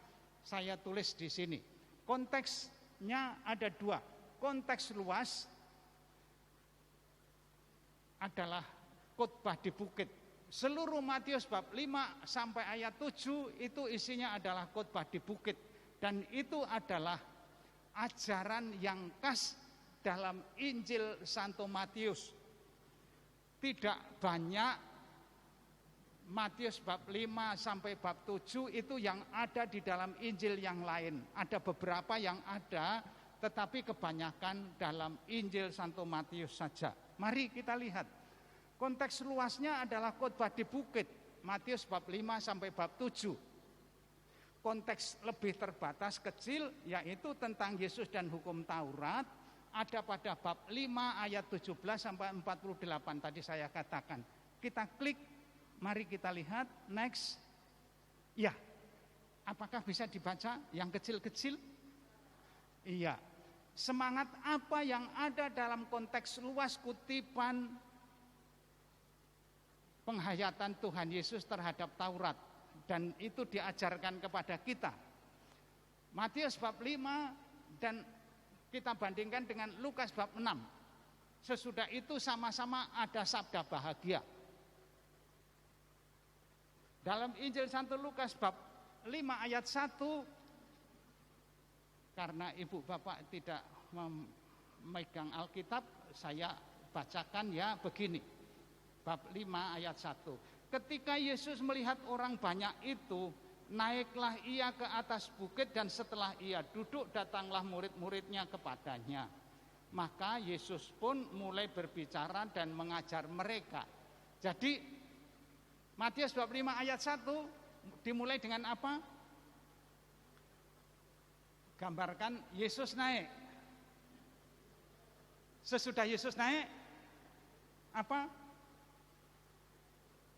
saya tulis di sini. Konteksnya ada 2. Konteks luas adalah khotbah di bukit. Seluruh Matius bab 5 sampai ayat 7 itu isinya adalah khotbah di bukit. Dan itu adalah ajaran yang khas dalam Injil Santo Matius. Tidak banyak Matius bab 5 sampai bab 7 itu yang ada di dalam Injil yang lain. Ada beberapa yang ada, tetapi kebanyakan dalam Injil Santo Matius saja. Mari kita lihat. Konteks luasnya adalah khotbah di bukit, Matius bab 5 sampai bab 7. Konteks lebih terbatas kecil yaitu tentang Yesus dan hukum Taurat ada pada bab 5 ayat 17 sampai 48 tadi saya katakan. Kita klik, mari kita lihat next. Ya. Apakah bisa dibaca yang kecil-kecil? Iya. Semangat apa yang ada dalam konteks luas kutipan penghayatan Tuhan Yesus terhadap Taurat, dan itu diajarkan kepada kita. Matius bab 5 dan kita bandingkan dengan Lukas bab 6. Sesudah itu sama-sama ada sabda bahagia. Dalam Injil Santo Lukas bab 5 ayat 1, karena ibu bapak tidak memegang Alkitab, saya bacakan ya begini. Bab 5 ayat 1. Ketika Yesus melihat orang banyak itu, naiklah ia ke atas bukit, dan setelah ia duduk datanglah murid-muridnya kepadanya. Maka Yesus pun mulai berbicara dan mengajar mereka. Jadi Matius 25 ayat 1 dimulai dengan apa? Gambarkan Yesus naik. Sesudah Yesus naik, apa?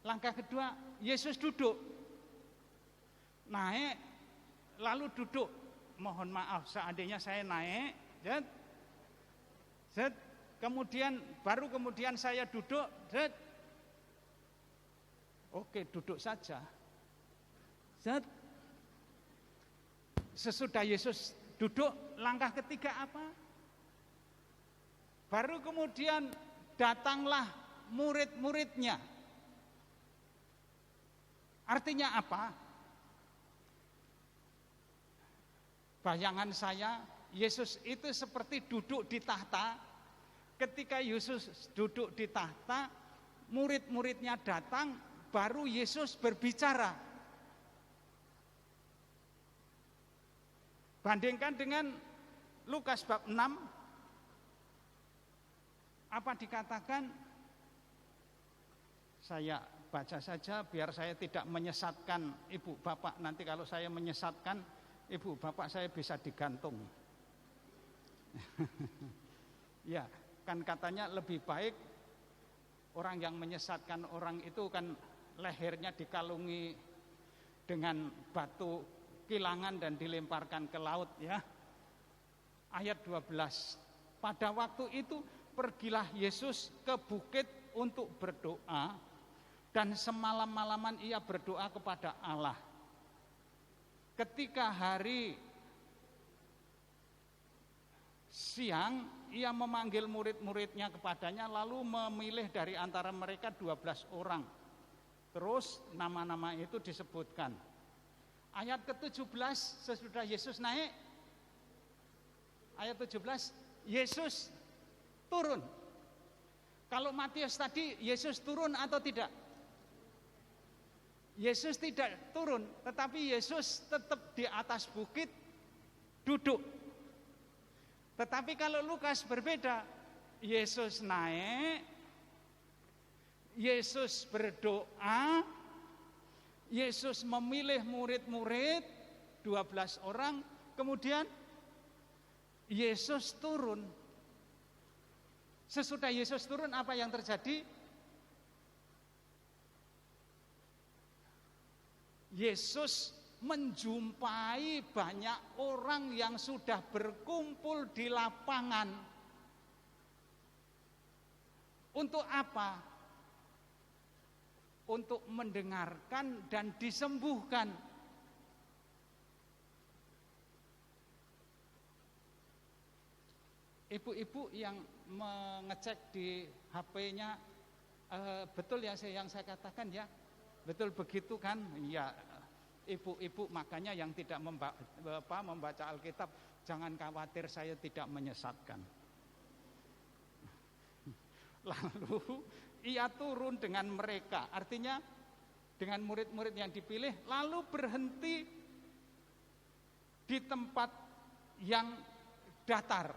Langkah kedua, Yesus duduk. Naik, lalu duduk. Mohon maaf, seandainya saya naik, kemudian saya duduk, oke, duduk saja. Sesudah Yesus duduk, langkah ketiga apa? Baru kemudian datanglah murid-muridnya. Artinya apa? Bayangan saya, Yesus itu seperti duduk di tahta. Ketika Yesus duduk di tahta, murid-muridnya datang, baru Yesus berbicara. Bandingkan dengan Lukas bab 6, apa dikatakan? Saya baca saja biar saya tidak menyesatkan ibu bapak. Nanti kalau saya menyesatkan ibu bapak, saya bisa digantung. Ya, kan katanya lebih baik orang yang menyesatkan orang itu kan lehernya dikalungi dengan batu kilangan dan dilemparkan ke laut, ya. Ayat 12. Pada waktu itu pergilah Yesus ke bukit untuk berdoa, dan semalam-malaman ia berdoa kepada Allah. Ketika hari siang, ia memanggil murid-muridnya kepadanya, lalu memilih dari antara mereka 12 orang. Terus nama-nama itu disebutkan. Ayat ke-17, sesudah Yesus naik, ayat 17, Yesus turun. Kalau Matius tadi, Yesus turun atau tidak? Yesus tidak turun, tetapi Yesus tetap di atas bukit duduk. Tetapi kalau Lukas berbeda, Yesus naik, Yesus berdoa, Yesus memilih murid-murid 12 orang, kemudian Yesus turun. Sesudah Yesus turun, apa yang terjadi? Yesus menjumpai banyak orang yang sudah berkumpul di lapangan. Untuk apa? Untuk mendengarkan dan disembuhkan. Ibu-ibu yang mengecek di HP-nya, betul ya yang saya katakan ya? Betul begitu kan? Ya, ibu-ibu makanya yang tidak membaca Alkitab, jangan khawatir, saya tidak menyesatkan. Lalu ia turun dengan mereka, artinya dengan murid-murid yang dipilih, lalu berhenti di tempat yang datar,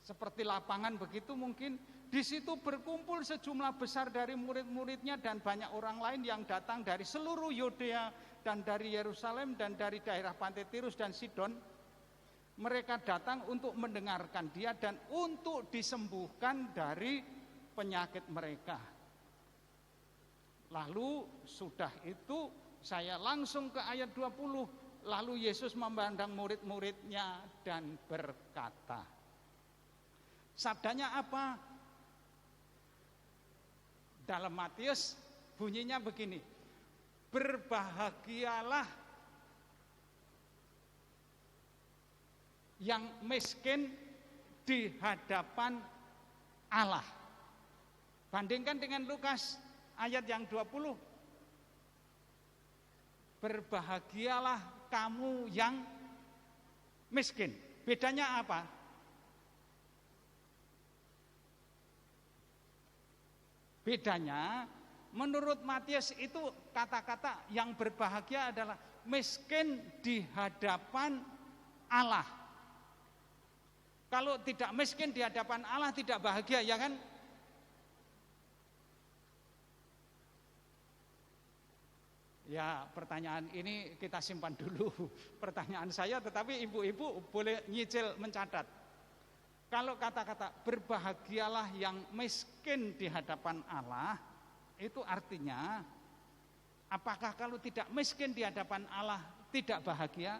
seperti lapangan begitu mungkin. Di situ berkumpul sejumlah besar dari murid-muridnya dan banyak orang lain yang datang dari seluruh Yudea dan dari Yerusalem dan dari daerah pantai Tirus dan Sidon. Mereka datang untuk mendengarkan dia dan untuk disembuhkan dari penyakit mereka. Lalu sudah itu saya langsung ke ayat 20. Lalu Yesus memandang murid-muridnya dan berkata. Sabdanya apa? Dalam Matius bunyinya begini, berbahagialah yang miskin di hadapan Allah. Bandingkan dengan Lukas ayat yang 20. Berbahagialah kamu yang miskin. Bedanya apa? Bedanya menurut Matius itu kata-kata yang berbahagia adalah miskin di hadapan Allah. Kalau tidak miskin di hadapan Allah tidak bahagia, ya kan? Ya, pertanyaan ini kita simpan dulu. Pertanyaan saya, tetapi ibu-ibu boleh nyicil mencatat. Kalau kata-kata berbahagialah yang miskin di hadapan Allah, itu artinya apakah kalau tidak miskin di hadapan Allah tidak bahagia?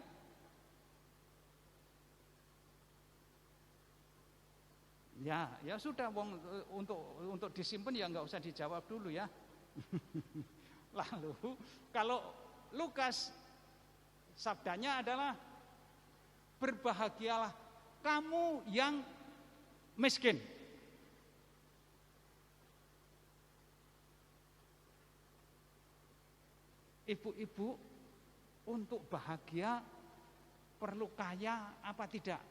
Ya sudah, wong untuk disimpan ya nggak usah dijawab dulu ya. Lalu kalau Lukas sabdanya adalah berbahagialah kamu yang miskin. Ibu-ibu, untuk bahagia perlu kaya apa tidak?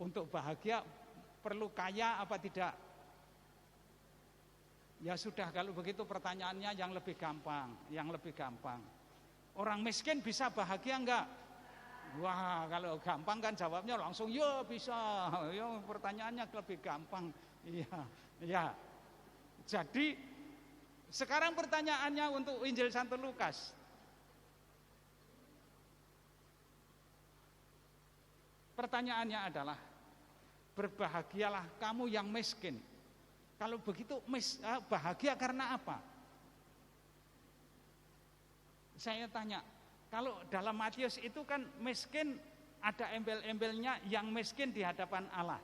Untuk bahagia perlu kaya apa tidak? Ya sudah, kalau begitu pertanyaannya yang lebih gampang. Orang miskin bisa bahagia enggak? Wah, kalau gampang kan jawabnya langsung ya bisa. Ya, pertanyaannya lebih gampang. Iya. Jadi sekarang pertanyaannya untuk Injil Santo Lukas. Pertanyaannya adalah berbahagialah kamu yang miskin. Kalau begitu bahagia karena apa? Saya tanya, kalau dalam Matius itu kan miskin ada embel-embelnya yang miskin di hadapan Allah.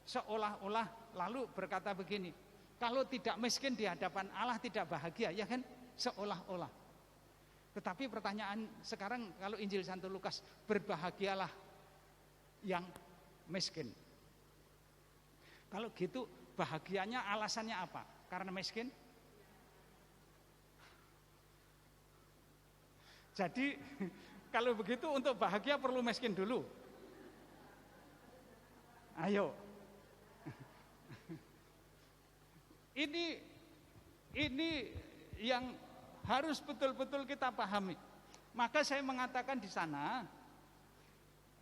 Seolah-olah lalu berkata begini, kalau tidak miskin di hadapan Allah tidak bahagia, ya kan? Seolah-olah. Tetapi pertanyaan sekarang kalau Injil Santo Lukas, berbahagialah yang miskin. Kalau gitu bahagianya alasannya apa? Karena miskin? Jadi kalau begitu untuk bahagia perlu miskin dulu. Ayo. Ini yang harus betul-betul kita pahami. Maka saya mengatakan di sana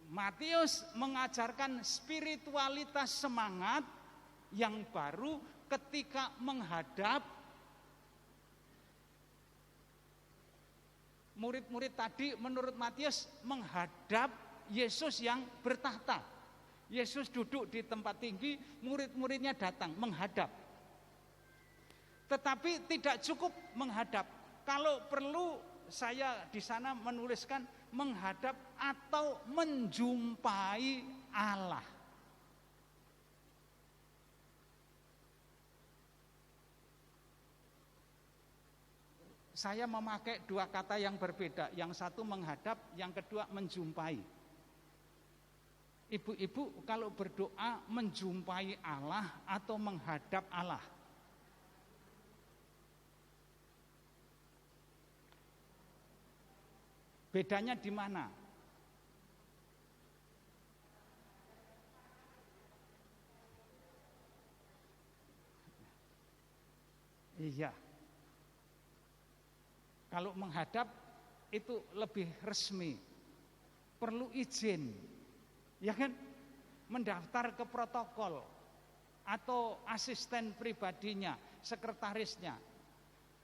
Matius mengajarkan spiritualitas semangat yang baru ketika menghadap murid-murid tadi. Menurut Matius menghadap Yesus yang bertahta. Yesus duduk di tempat tinggi, murid-muridnya datang menghadap. Tetapi tidak cukup menghadap. Kalau perlu saya di sana menuliskan menghadap atau menjumpai Allah. Saya memakai dua kata yang berbeda. Yang satu menghadap, yang kedua menjumpai. Ibu-ibu kalau berdoa menjumpai Allah atau menghadap Allah? Bedanya di mana? Iya. Kalau menghadap itu lebih resmi. Perlu izin. Ya kan? Mendaftar ke protokol atau asisten pribadinya, sekretarisnya.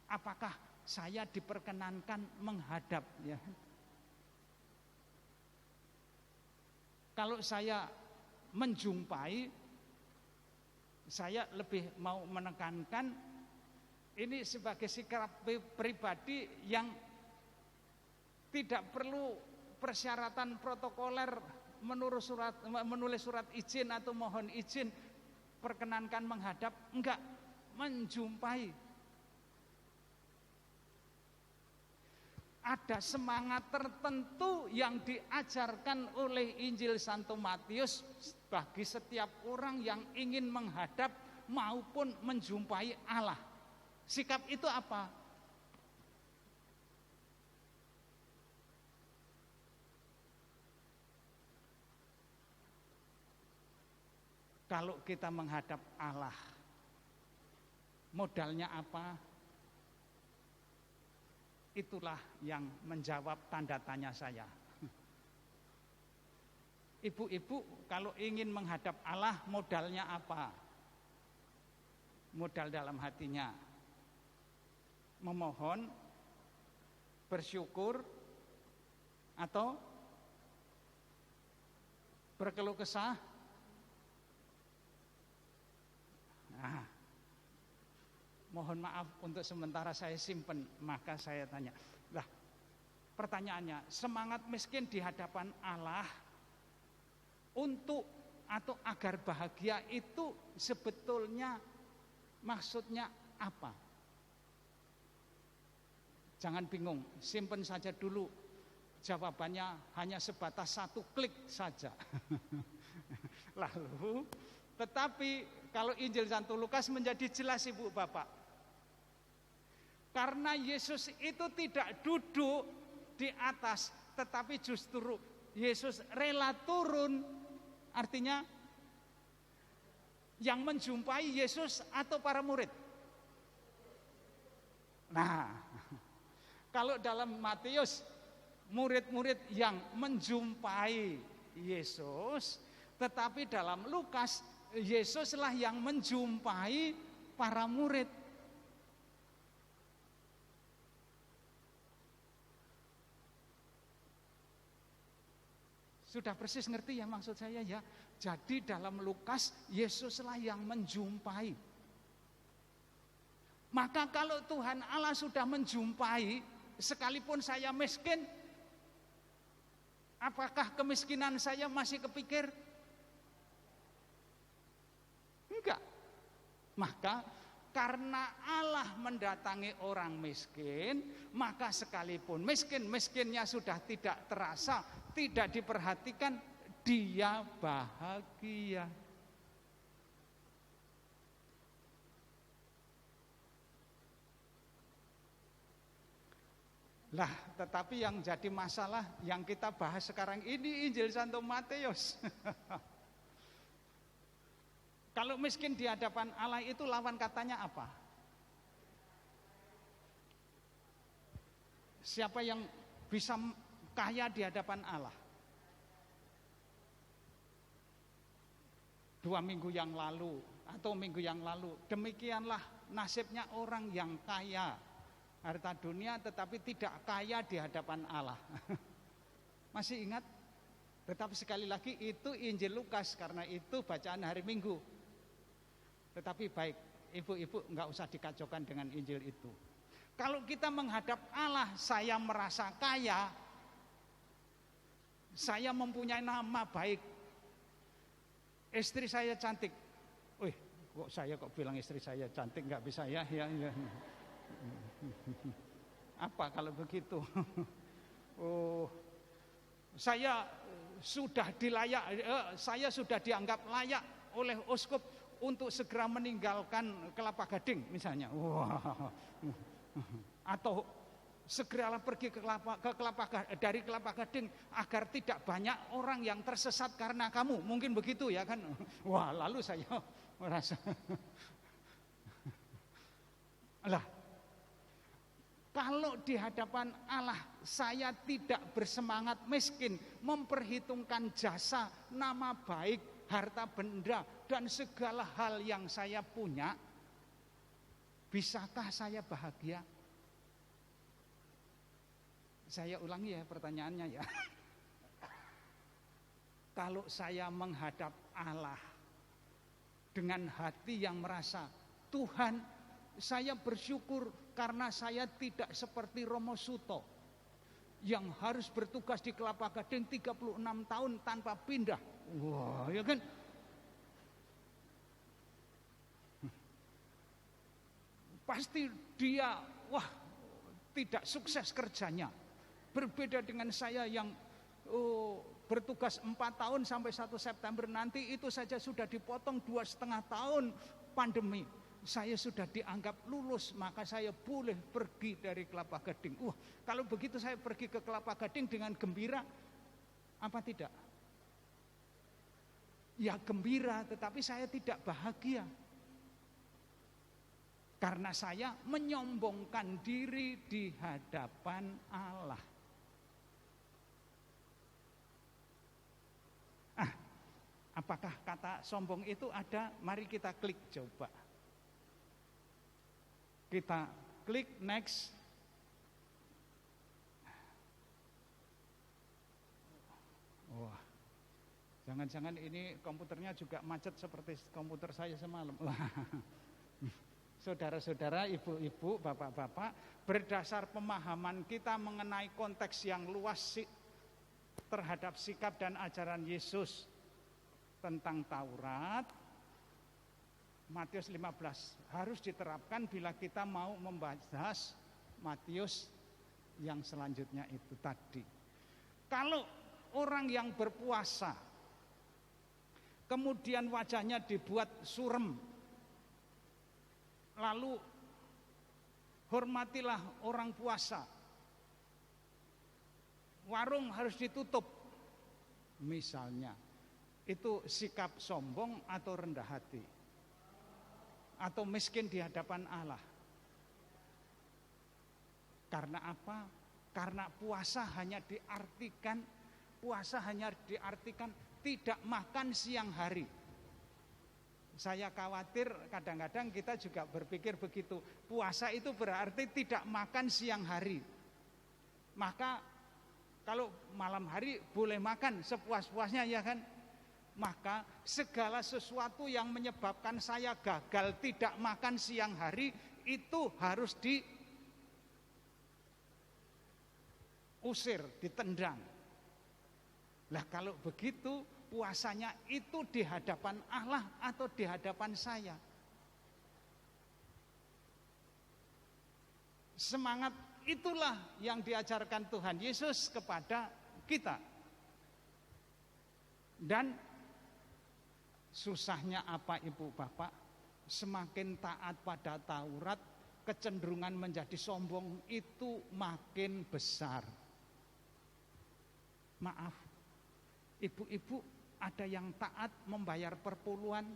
Apakah saya diperkenankan menghadap, ya? Kalau saya menjumpai, saya lebih mau menekankan ini sebagai sikap pribadi yang tidak perlu persyaratan protokoler, menulis surat izin atau mohon izin, perkenankan menghadap, enggak, menjumpai. ada semangat tertentu yang diajarkan oleh Injil Santo Matius bagi setiap orang yang ingin menghadap maupun menjumpai Allah. Sikap itu apa? Kalau kita menghadap Allah, modalnya apa? Itulah yang menjawab tanda tanya saya. Ibu-ibu kalau ingin menghadap Allah, modalnya apa? Modal dalam hatinya memohon, bersyukur, atau berkeluh kesah. Nah, mohon maaf untuk sementara saya simpen, maka saya tanya. Lah, pertanyaannya, semangat miskin di hadapan Allah untuk atau agar bahagia itu sebetulnya maksudnya apa? Jangan bingung, simpen saja dulu. Jawabannya hanya sebatas satu klik saja. Lalu, tetapi kalau Injil Santo Lukas menjadi jelas Ibu Bapak. Karena Yesus itu tidak duduk di atas, tetapi justru Yesus rela turun. Artinya yang menjumpai Yesus atau para murid. Nah, kalau dalam Matius murid-murid yang menjumpai Yesus, tetapi dalam Lukas Yesuslah yang menjumpai para murid. Sudah persis ngerti ya maksud saya ya. Jadi dalam Lukas Yesuslah yang menjumpai. Maka kalau Tuhan Allah sudah menjumpai, sekalipun saya miskin, apakah kemiskinan saya masih kepikir? Enggak. Maka karena Allah mendatangi orang miskin, maka sekalipun miskinnya sudah tidak terasa, tidak diperhatikan, dia bahagia. Lah, tetapi yang jadi masalah yang kita bahas sekarang ini Injil Santo Matius. Kalau miskin di hadapan Allah itu lawan katanya apa? Siapa yang bisa kaya di hadapan Allah? 2 minggu yang lalu atau minggu yang lalu, demikianlah nasibnya orang yang kaya harta dunia tetapi tidak kaya di hadapan Allah. Masih ingat? Tetapi sekali lagi itu Injil Lukas, karena itu bacaan hari Minggu. Tetapi baik, ibu-ibu enggak usah dikacaukan dengan Injil itu. Kalau kita menghadap Allah, saya merasa kaya, saya mempunyai nama baik, istri saya cantik. Wih, kok saya bilang istri saya cantik, enggak bisa ya. Apa kalau begitu? Oh, saya sudah saya sudah dianggap layak oleh uskup untuk segera meninggalkan Kelapa Gading misalnya. Wah. Atau segeralah pergi dari Kelapa Gading agar tidak banyak orang yang tersesat karena kamu. Mungkin begitu ya kan. Wah, lalu saya merasa lah, kalau di hadapan Allah saya tidak bersemangat miskin, memperhitungkan jasa, nama baik, harta benda, dan segala hal yang saya punya, bisakah saya bahagia? Saya ulangi ya pertanyaannya ya. Kalau saya menghadap Allah dengan hati yang merasa, Tuhan, saya bersyukur karena saya tidak seperti Romo Suto yang harus bertugas di Kelapa Gading 36 tahun tanpa pindah. Wah, ya kan? Pasti dia tidak sukses kerjanya. Berbeda dengan saya yang bertugas 4 tahun sampai 1 September nanti, itu saja sudah dipotong 2,5 tahun pandemi. Saya sudah dianggap lulus, maka saya boleh pergi dari Kelapa Gading. Kalau begitu saya pergi ke Kelapa Gading dengan gembira, apa tidak? Ya gembira, tetapi saya tidak bahagia. Karena saya menyombongkan diri di hadapan Allah. Apakah kata sombong itu ada? Mari kita klik coba. Kita klik next. Wah, jangan-jangan ini komputernya juga macet seperti komputer saya semalam. Saudara-saudara, ibu-ibu, bapak-bapak, berdasar pemahaman kita mengenai konteks yang luas terhadap sikap dan ajaran Yesus tentang Taurat, Matius 15 harus diterapkan bila kita mau membahas Matius yang selanjutnya itu tadi. Kalau orang yang berpuasa kemudian wajahnya dibuat surem, lalu hormatilah orang puasa, warung harus ditutup misalnya, itu sikap sombong atau rendah hati atau miskin di hadapan Allah. Karena apa? Karena puasa hanya diartikan tidak makan siang hari. Saya khawatir kadang-kadang kita juga berpikir begitu. Puasa itu berarti tidak makan siang hari. Maka kalau malam hari boleh makan sepuas-puasnya, ya kan? Maka segala sesuatu yang menyebabkan saya gagal tidak makan siang hari itu harus diusir, ditendang. Lah kalau begitu puasanya itu di hadapan Allah atau di hadapan saya? Semangat itulah yang diajarkan Tuhan Yesus kepada kita. Dan susahnya apa ibu bapak? Semakin taat pada Taurat, kecenderungan menjadi sombong itu makin besar. Maaf, ibu-ibu ada yang taat membayar perpuluhan?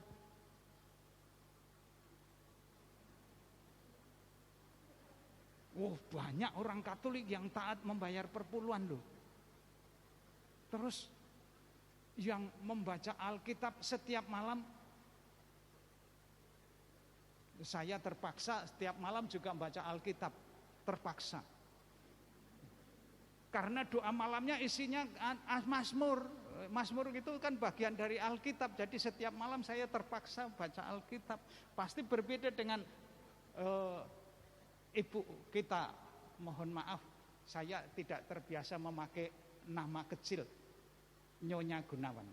Banyak orang Katolik yang taat membayar perpuluhan loh. Terus yang membaca Alkitab setiap malam, saya terpaksa setiap malam juga membaca Alkitab, terpaksa. Karena doa malamnya isinya Mazmur. Mazmur itu kan bagian dari Alkitab, jadi setiap malam saya terpaksa baca Alkitab. Pasti berbeda dengan ibu kita, mohon maaf, saya tidak terbiasa memakai nama kecil. Nyonya Gunawan,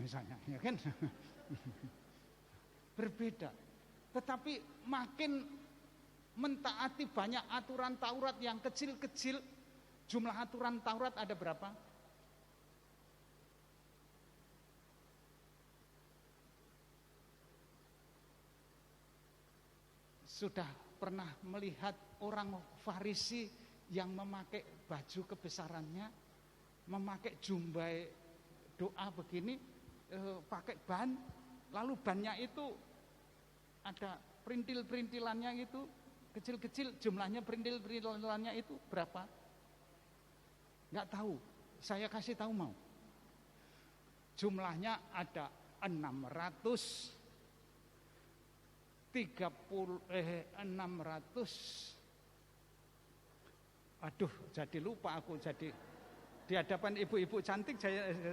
misalnya, ya kan? Berbeda. Tetapi makin mentaati banyak aturan Taurat yang kecil-kecil. Jumlah aturan Taurat ada berapa? Sudah pernah melihat orang Farisi yang memakai baju kebesarannya, memakai jumbai doa begini, pakai ban, lalu bannya itu ada perintil-perintilannya itu kecil-kecil, jumlahnya perintil-perintilannya itu berapa? Nggak tahu, saya kasih tahu mau. Jumlahnya ada 600, jadi lupa aku, jadi di hadapan ibu-ibu cantik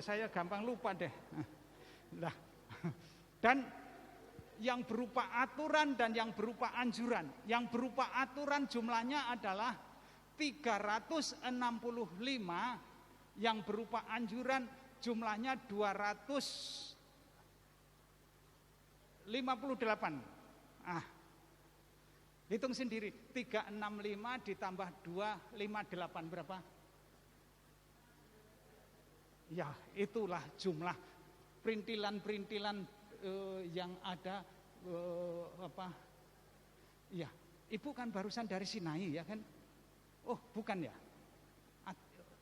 saya gampang lupa deh. Nah, dan yang berupa aturan dan yang berupa anjuran. Yang berupa aturan jumlahnya adalah 365, yang berupa anjuran jumlahnya 258. Hitung sendiri, 365 ditambah 258 berapa? Ya, itulah jumlah perintilan-perintilan yang ada ya, Ibu kan barusan dari Sinai ya kan? Oh, bukan ya?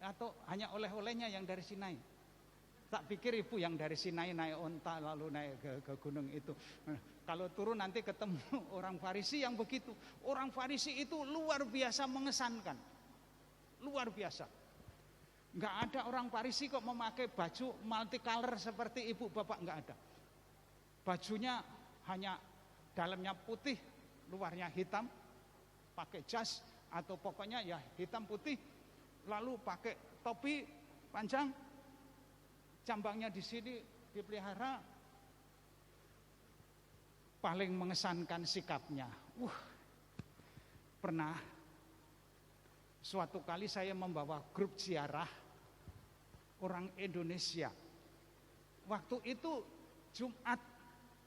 Atau hanya oleh-olehnya yang dari Sinai? Tak pikir Ibu yang dari Sinai naik onta lalu naik ke gunung itu. Kalau turun nanti ketemu orang Farisi yang begitu. Orang Farisi itu luar biasa mengesankan. Luar biasa. Enggak ada orang Farisi kok memakai baju multicolor seperti ibu bapak, enggak ada. Bajunya hanya dalamnya putih, luarnya hitam, pakai jas atau pokoknya ya hitam putih, lalu pakai topi panjang, jambangnya di sini dipelihara. Paling mengesankan sikapnya. Pernah suatu kali saya membawa grup ziarah orang Indonesia. Waktu itu Jumat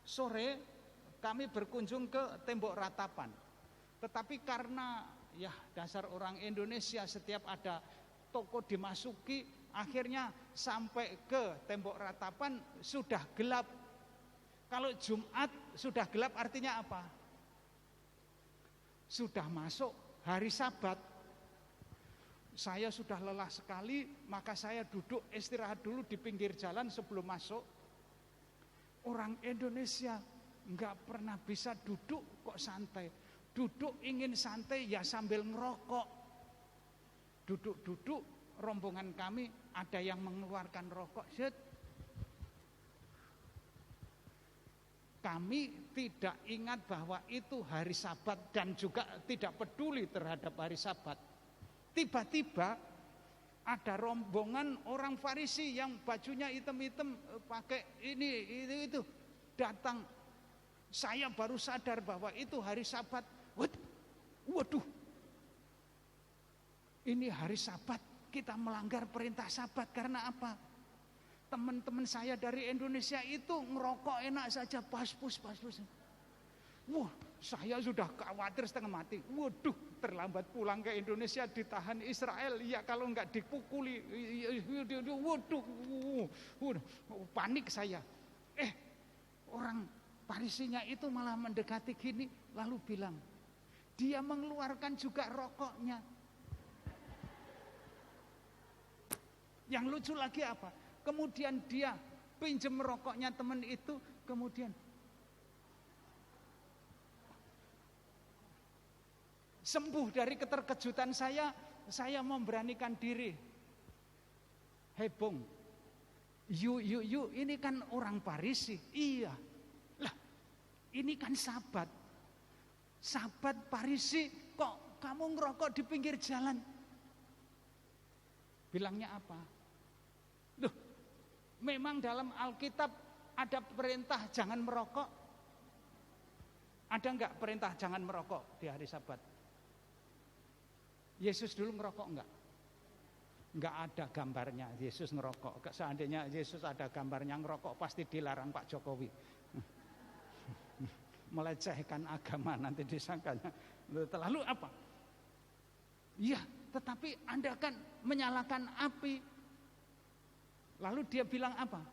sore kami berkunjung ke Tembok Ratapan. Tetapi karena ya dasar orang Indonesia setiap ada toko dimasuki, akhirnya sampai ke Tembok Ratapan sudah gelap. Kalau Jumat sudah gelap artinya apa? Sudah masuk hari Sabat. Saya sudah lelah sekali, maka saya duduk istirahat dulu di pinggir jalan sebelum masuk. Orang Indonesia enggak pernah bisa duduk kok santai. Duduk ingin santai ya sambil ngerokok. Duduk-duduk rombongan kami ada yang mengeluarkan rokok. Kami tidak ingat bahwa itu hari Sabat dan juga tidak peduli terhadap hari Sabat. Tiba-tiba ada rombongan orang Farisi yang bajunya hitam-hitam pakai ini itu datang. Saya baru sadar bahwa itu hari Sabat. Waduh, ini hari Sabat, kita melanggar perintah Sabat karena apa? Teman-teman saya dari Indonesia itu ngerokok enak saja, pas-pus. Wah, saya sudah khawatir setengah mati. Waduh, terlambat pulang ke Indonesia ditahan Israel. Ya kalau enggak dipukuli. Waduh, panik saya. Orang Farisinya itu malah mendekati gini lalu bilang, dia mengeluarkan juga rokoknya. Yang lucu lagi apa? Kemudian dia pinjam rokoknya teman itu, kemudian sembuh dari keterkejutan saya memberanikan diri. Hei Bung, you, ini kan orang Farisi. Iya. Lah, ini kan Sabat. Sabat Farisi, kok kamu ngerokok di pinggir jalan? Bilangnya apa? Loh, memang dalam Alkitab ada perintah jangan merokok? Ada enggak perintah jangan merokok di hari Sabat? Yesus dulu ngerokok enggak? Enggak ada gambarnya Yesus ngerokok. Seandainya Yesus ada gambarnya ngerokok pasti dilarang Pak Jokowi. Melecehkan agama nanti disangkanya. Lalu apa? Iya, tetapi Anda kan menyalakan api. Lalu dia bilang apa?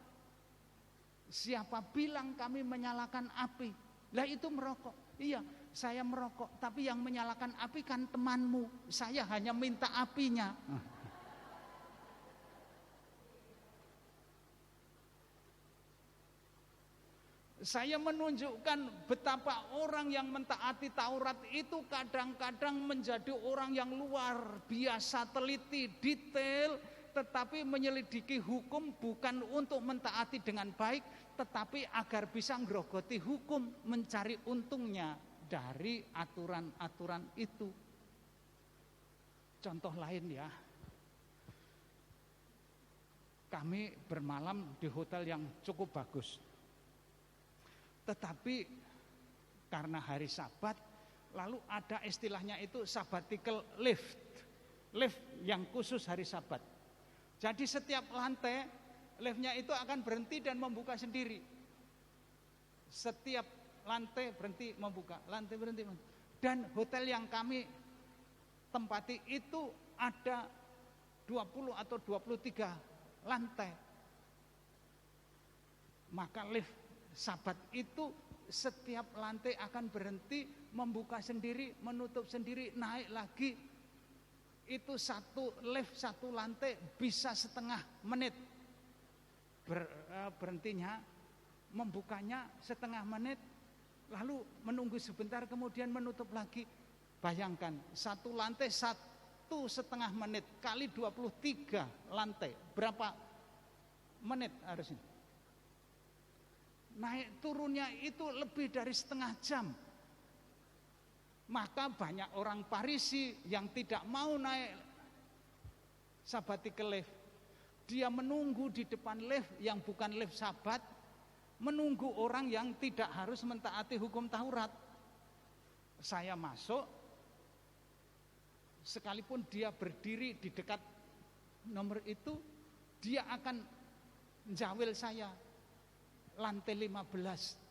Siapa bilang kami menyalakan api? Lah itu merokok. Iya, saya merokok, tapi yang menyalakan api kan temanmu. Saya hanya minta apinya. Saya menunjukkan betapa orang yang mentaati Taurat itu kadang-kadang menjadi orang yang luar biasa teliti, detail, tetapi menyelidiki hukum bukan untuk mentaati dengan baik, tetapi agar bisa ngrogoti hukum, mencari untungnya dari aturan-aturan itu. Contoh lain ya, kami bermalam di hotel yang cukup bagus. Tetapi karena hari Sabat, lalu ada istilahnya itu sabbatical lift. Lift yang khusus hari Sabat. Jadi setiap lantai, liftnya itu akan berhenti dan membuka sendiri. Setiap lantai berhenti membuka, lantai berhenti. Dan hotel yang kami tempati itu ada 20 atau 23 lantai. Maka lift Sabat itu setiap lantai akan berhenti, membuka sendiri, menutup sendiri, naik lagi. Itu satu lift, satu lantai bisa setengah menit. Berhentinya, membukanya setengah menit, lalu menunggu sebentar kemudian menutup lagi. Bayangkan, satu lantai 1,5 menit kali 23 lantai, berapa menit harusnya? Naik turunnya itu lebih dari setengah jam. Maka banyak orang Parisi yang tidak mau naik sabbatical lift. Dia menunggu di depan lift yang bukan lift Sabat, menunggu orang yang tidak harus mentaati hukum Taurat. Saya masuk, sekalipun dia berdiri di dekat nomor itu, dia akan menjawil saya, lantai 15.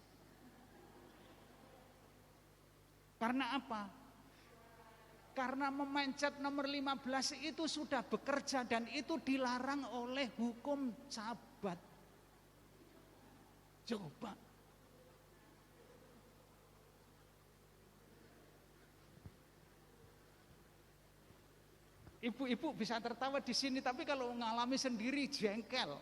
Karena apa? Karena memencet nomor 15 itu sudah bekerja dan itu dilarang oleh hukum Sabat. Coba. Ibu-ibu bisa tertawa di sini, tapi kalau mengalami sendiri jengkel.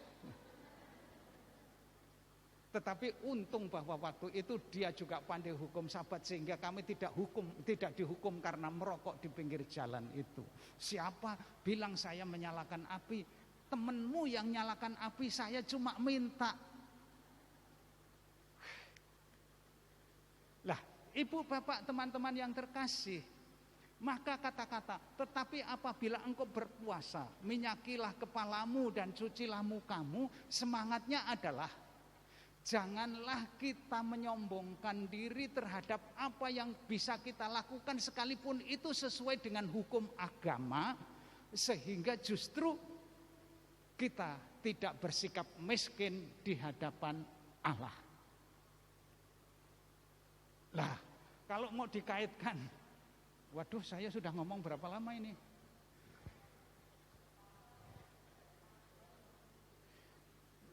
Tetapi untung bahwa waktu itu dia juga pandai hukum Sabat sehingga kami tidak dihukum karena merokok di pinggir jalan itu. Siapa bilang saya menyalakan api? Temenmu yang nyalakan api, saya cuma minta. Lah, ibu bapak teman-teman yang terkasih, maka kata-kata, tetapi apabila engkau berpuasa, minyakilah kepalamu dan cucilah mukamu, semangatnya adalah janganlah kita menyombongkan diri terhadap apa yang bisa kita lakukan sekalipun itu sesuai dengan hukum agama, sehingga justru kita tidak bersikap miskin di hadapan Allah. Lah, kalau mau dikaitkan, waduh, saya sudah ngomong berapa lama ini?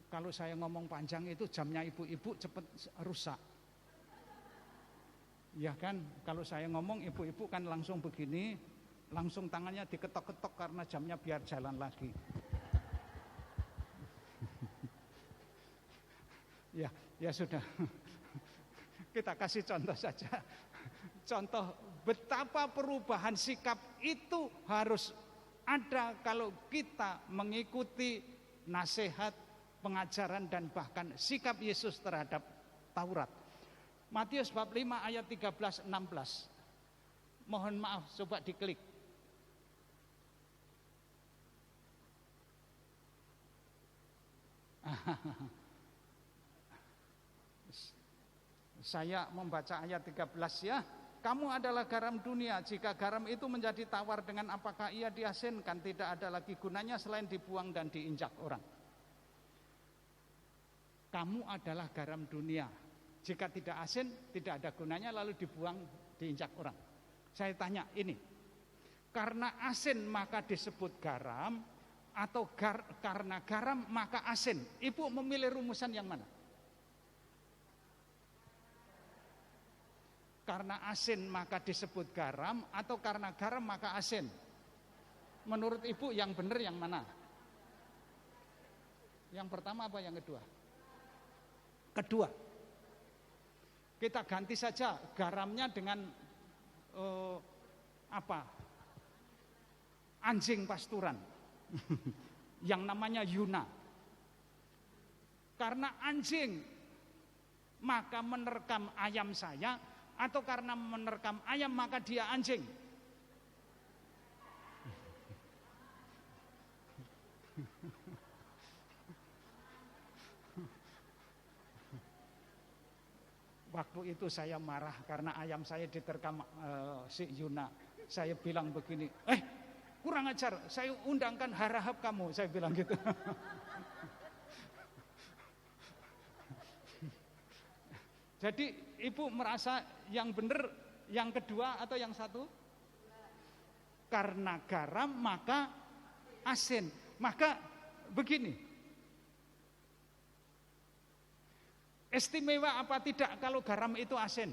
Kalau saya ngomong panjang itu jamnya ibu-ibu cepat rusak. Ya kan, kalau saya ngomong ibu-ibu kan langsung begini, langsung tangannya diketok-ketok karena jamnya biar jalan lagi. Ya sudah. Kita kasih contoh saja. Contoh betapa perubahan sikap itu harus ada kalau kita mengikuti nasihat, pengajaran dan bahkan sikap Yesus terhadap Taurat. Matius bab 5 ayat 13-16. Mohon maaf, coba diklik. Saya membaca ayat 13 ya. Kamu adalah garam dunia. Jika garam itu menjadi tawar, dengan apakah ia diasinkan? Tidak ada lagi gunanya selain dibuang dan diinjak orang. Kamu adalah garam dunia. Jika tidak asin, tidak ada gunanya, lalu dibuang, diinjak orang. Saya tanya ini, karena asin maka disebut garam, atau karena garam maka asin? Ibu memilih rumusan yang mana? Karena asin maka disebut garam, atau karena garam maka asin? Menurut ibu yang benar yang mana? Yang pertama apa yang kedua? Kedua. Kita ganti saja garamnya dengan anjing pasturan yang namanya Yuna. Karena anjing maka menerkam ayam saya, atau karena menerkam ayam maka dia anjing? Waktu itu saya marah karena ayam saya diterkam si Yuna. Saya bilang begini, kurang ajar, saya undangkan harahap kamu, saya bilang gitu. Jadi ibu merasa yang benar yang kedua atau yang satu? Karena garam maka asin. Maka begini, Istimewa apa tidak kalau garam itu asin?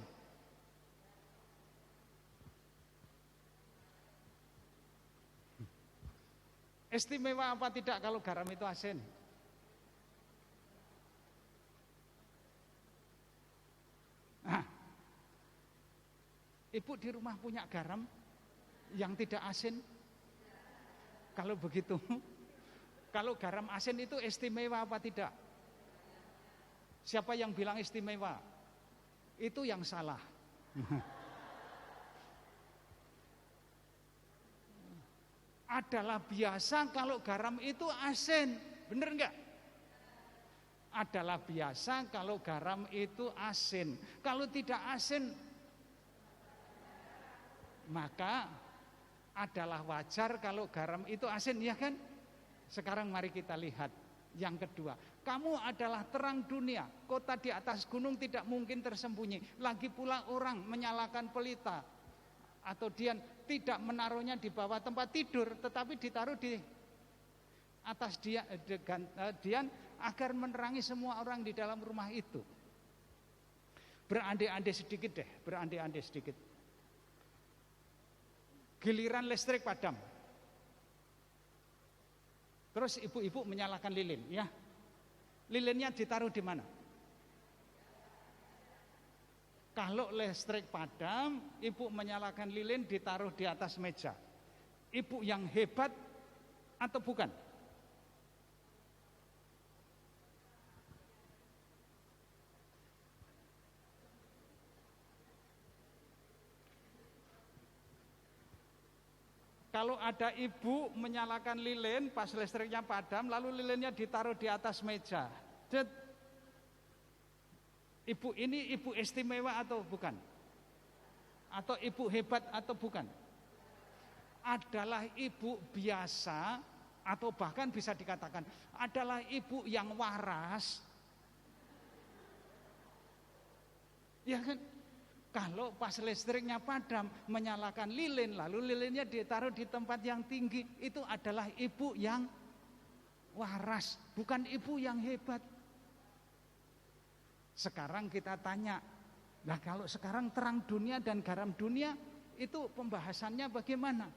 Istimewa apa tidak kalau garam itu asin? Nah, ibu di rumah punya garam yang tidak asin? Kalau begitu, kalau garam asin itu istimewa apa tidak? Siapa yang bilang istimewa? Itu yang salah. Adalah biasa kalau garam itu asin, bener enggak? Adalah biasa kalau garam itu asin. Kalau tidak asin, maka adalah wajar kalau garam itu asin, ya kan? Sekarang mari kita lihat yang kedua. Kamu adalah terang dunia, kota di atas gunung tidak mungkin tersembunyi. Lagi pula orang menyalakan pelita atau dian tidak menaruhnya di bawah tempat tidur, tetapi ditaruh di atas dian agar menerangi semua orang di dalam rumah itu. Berandai-andai sedikit deh, berandai-andai sedikit. Giliran listrik padam, terus ibu-ibu menyalakan lilin, ya. Lilinnya ditaruh di mana? Kalau listrik padam, ibu menyalakan lilin ditaruh di atas meja. Ibu yang hebat atau bukan? Kalau ada ibu menyalakan lilin pas listriknya padam, lalu lilinnya ditaruh di atas meja. Ibu ini ibu istimewa atau bukan? Atau ibu hebat atau bukan? Adalah ibu biasa atau bahkan bisa dikatakan adalah ibu yang waras. Ya kan? Kalau pas listriknya padam, menyalakan lilin, lalu lilinnya ditaruh di tempat yang tinggi, itu adalah ibu yang waras, bukan ibu yang hebat. Sekarang kita tanya, nah kalau sekarang terang dunia dan garam dunia, itu pembahasannya bagaimana?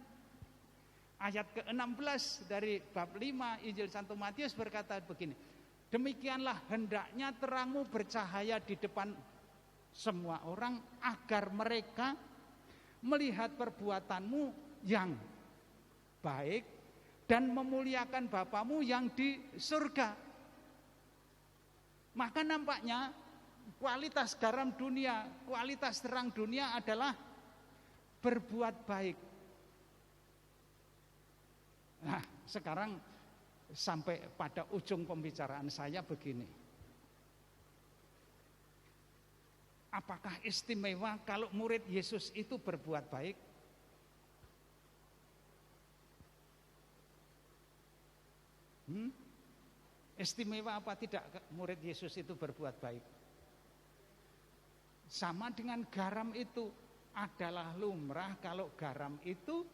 Ayat ke-16 dari bab 5 Injil Santo Matius berkata begini, demikianlah hendaknya terangmu bercahaya di depan semua orang agar mereka melihat perbuatanmu yang baik dan memuliakan Bapamu yang di surga. Maka nampaknya kualitas garam dunia, kualitas terang dunia adalah berbuat baik. Nah, sekarang sampai pada ujung pembicaraan saya begini. Apakah istimewa kalau murid Yesus itu berbuat baik? Istimewa apa tidak murid Yesus itu berbuat baik? Sama dengan garam itu adalah lumrah kalau garam itu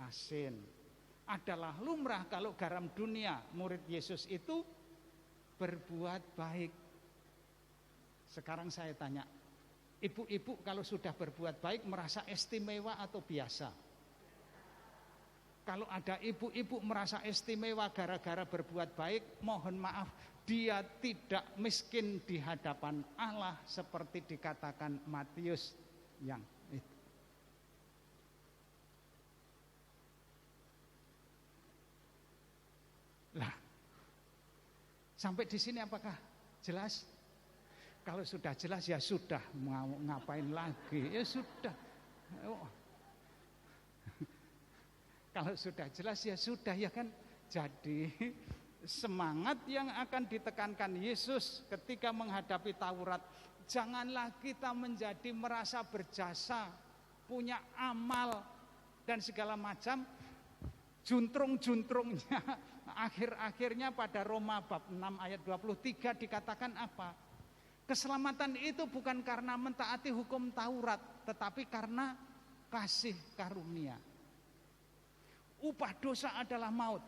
asin. Adalah lumrah kalau garam dunia murid Yesus itu berbuat baik. Sekarang saya tanya, ibu-ibu kalau sudah berbuat baik merasa istimewa atau biasa? Kalau ada ibu-ibu merasa istimewa gara-gara berbuat baik, mohon maaf, dia tidak miskin di hadapan Allah seperti dikatakan Matius yang itu. Lah, sampai di sini apakah jelas? Kalau sudah jelas ya sudah, mau ngapain lagi? Ya sudah. Kalau sudah jelas ya sudah, ya kan. Jadi semangat yang akan ditekankan Yesus ketika menghadapi Taurat, janganlah kita menjadi merasa berjasa, punya amal dan segala macam juntrung-juntrungnya. Akhir-akhirnya pada Roma bab 6 ayat 23 dikatakan apa? Keselamatan itu bukan karena mentaati hukum Taurat, tetapi karena kasih karunia. Upah dosa adalah maut.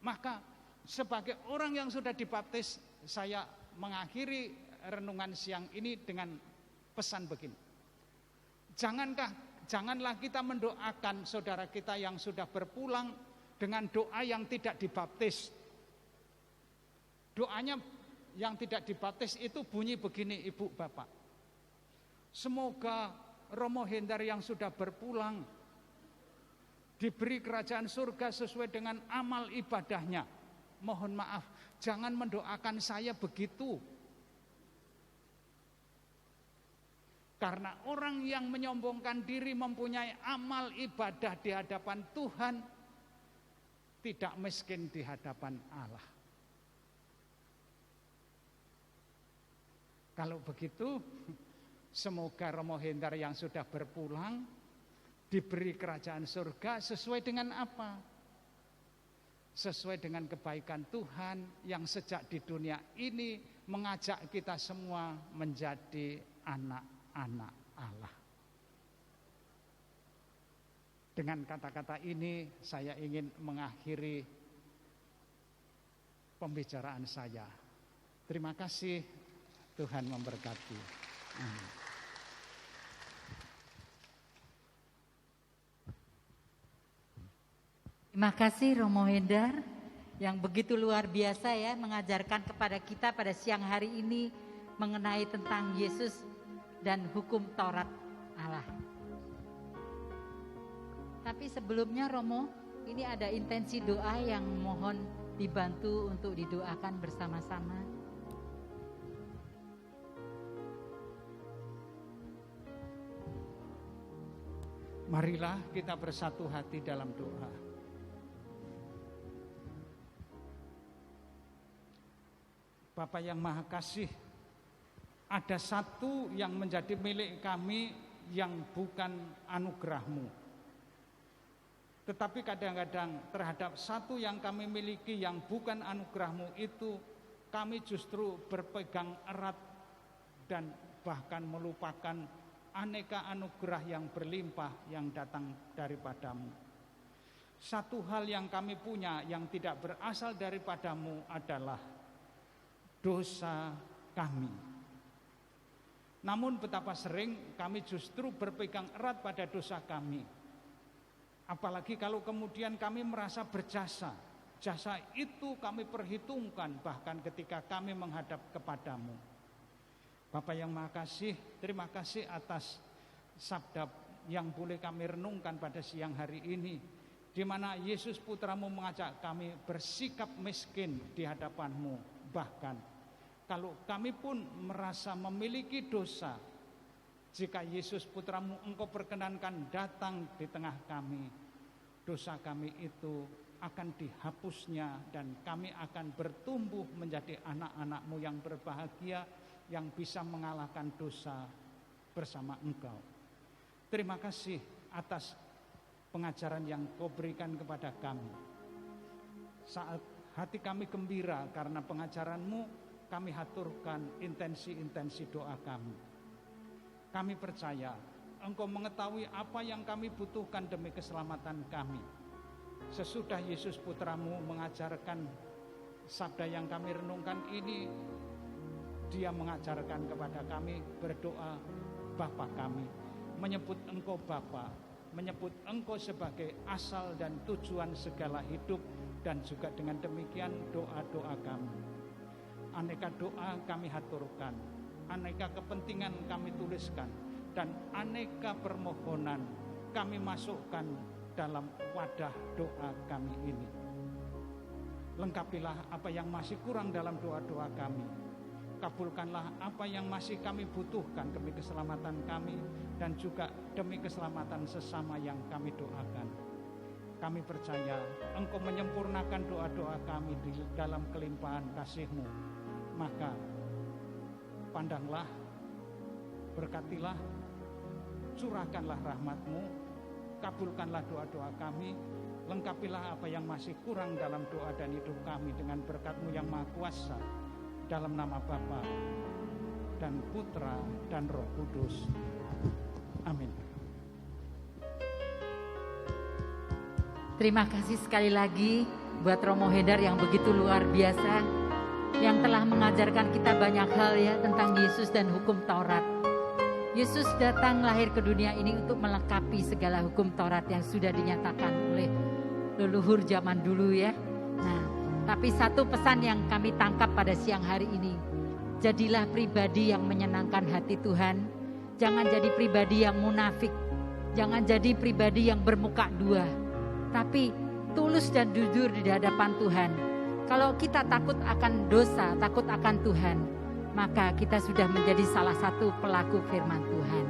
Maka sebagai orang yang sudah dibaptis, saya mengakhiri renungan siang ini dengan pesan begini. Janganlah kita mendoakan saudara kita yang sudah berpulang dengan doa yang tidak dibaptis. Doanya yang tidak dibaptis itu bunyi begini, Ibu Bapak. Semoga Romo Hendar yang sudah berpulang diberi kerajaan surga sesuai dengan amal ibadahnya. Mohon maaf, jangan mendoakan saya begitu. Karena orang yang menyombongkan diri mempunyai amal ibadah di hadapan Tuhan, tidak miskin di hadapan Allah. Kalau begitu, semoga Romo Hendar yang sudah berpulang diberi kerajaan surga sesuai dengan apa? Sesuai dengan kebaikan Tuhan yang sejak di dunia ini mengajak kita semua menjadi anak-anak Allah. Dengan kata-kata ini saya ingin mengakhiri pembicaraan saya. Terima kasih, Tuhan memberkati. Amin. Terima kasih Romo Hendar yang begitu luar biasa ya mengajarkan kepada kita pada siang hari ini mengenai tentang Yesus dan hukum Taurat Allah. Tapi sebelumnya Romo, ini ada intensi doa yang mohon dibantu untuk didoakan bersama-sama. Marilah kita bersatu hati dalam doa. Bapa yang Maha Kasih, ada satu yang menjadi milik kami yang bukan anugerah-Mu. Tetapi kadang-kadang terhadap satu yang kami miliki yang bukan anugerah-Mu itu, kami justru berpegang erat dan bahkan melupakan aneka anugerah yang berlimpah yang datang daripada-Mu. Satu hal yang kami punya yang tidak berasal daripada-Mu adalah dosa kami. Namun betapa sering kami justru berpegang erat pada dosa kami. Apalagi kalau kemudian kami merasa berjasa. Jasa itu kami perhitungkan bahkan ketika kami menghadap kepadamu. Bapa yang Maha Kasih, terima kasih atas sabda yang boleh kami renungkan pada siang hari ini, di mana Yesus Putramu mengajak kami bersikap miskin di hadapan-Mu. Bahkan kalau kami pun merasa memiliki dosa, jika Yesus Putramu Engkau perkenankan datang di tengah kami, dosa kami itu akan dihapusnya dan kami akan bertumbuh menjadi anak-anak-Mu yang berbahagia, yang bisa mengalahkan dosa bersama Engkau. Terima kasih atas pengajaran yang Kau berikan kepada kami. Saat hati kami gembira karena pengajaran-Mu, kami haturkan intensi-intensi doa kami. Kami percaya Engkau mengetahui apa yang kami butuhkan demi keselamatan kami. Sesudah Yesus Putramu mengajarkan sabda yang kami renungkan ini, Dia mengajarkan kepada kami berdoa Bapa kami, menyebut Engkau Bapa, menyebut Engkau sebagai asal dan tujuan segala hidup, dan juga dengan demikian doa-doa kami. Aneka doa kami haturkan, aneka kepentingan kami tuliskan, dan aneka permohonan kami masukkan dalam wadah doa kami ini. Lengkapilah apa yang masih kurang dalam doa-doa kami. Kabulkanlah apa yang masih kami butuhkan demi keselamatan kami dan juga demi keselamatan sesama yang kami doakan. Kami percaya Engkau menyempurnakan doa-doa kami di dalam kelimpahan kasih-Mu. Maka pandanglah, berkatilah, curahkanlah rahmat-Mu, kabulkanlah doa-doa kami, lengkapilah apa yang masih kurang dalam doa dan hidup kami dengan berkat-Mu yang Maha Kuasa, dalam nama Bapa dan Putra dan Roh Kudus. Amin. Terima kasih sekali lagi buat Romo Hendar yang begitu luar biasa yang telah mengajarkan kita banyak hal ya tentang Yesus dan hukum Taurat. Yesus datang lahir ke dunia ini untuk melengkapi segala hukum Taurat yang sudah dinyatakan oleh leluhur zaman dulu ya. Nah, tapi satu pesan yang kami tangkap pada siang hari ini, jadilah pribadi yang menyenangkan hati Tuhan. Jangan jadi pribadi yang munafik, jangan jadi pribadi yang bermuka dua, tapi tulus dan jujur di hadapan Tuhan. Kalau kita takut akan dosa, takut akan Tuhan, maka kita sudah menjadi salah satu pelaku firman Tuhan.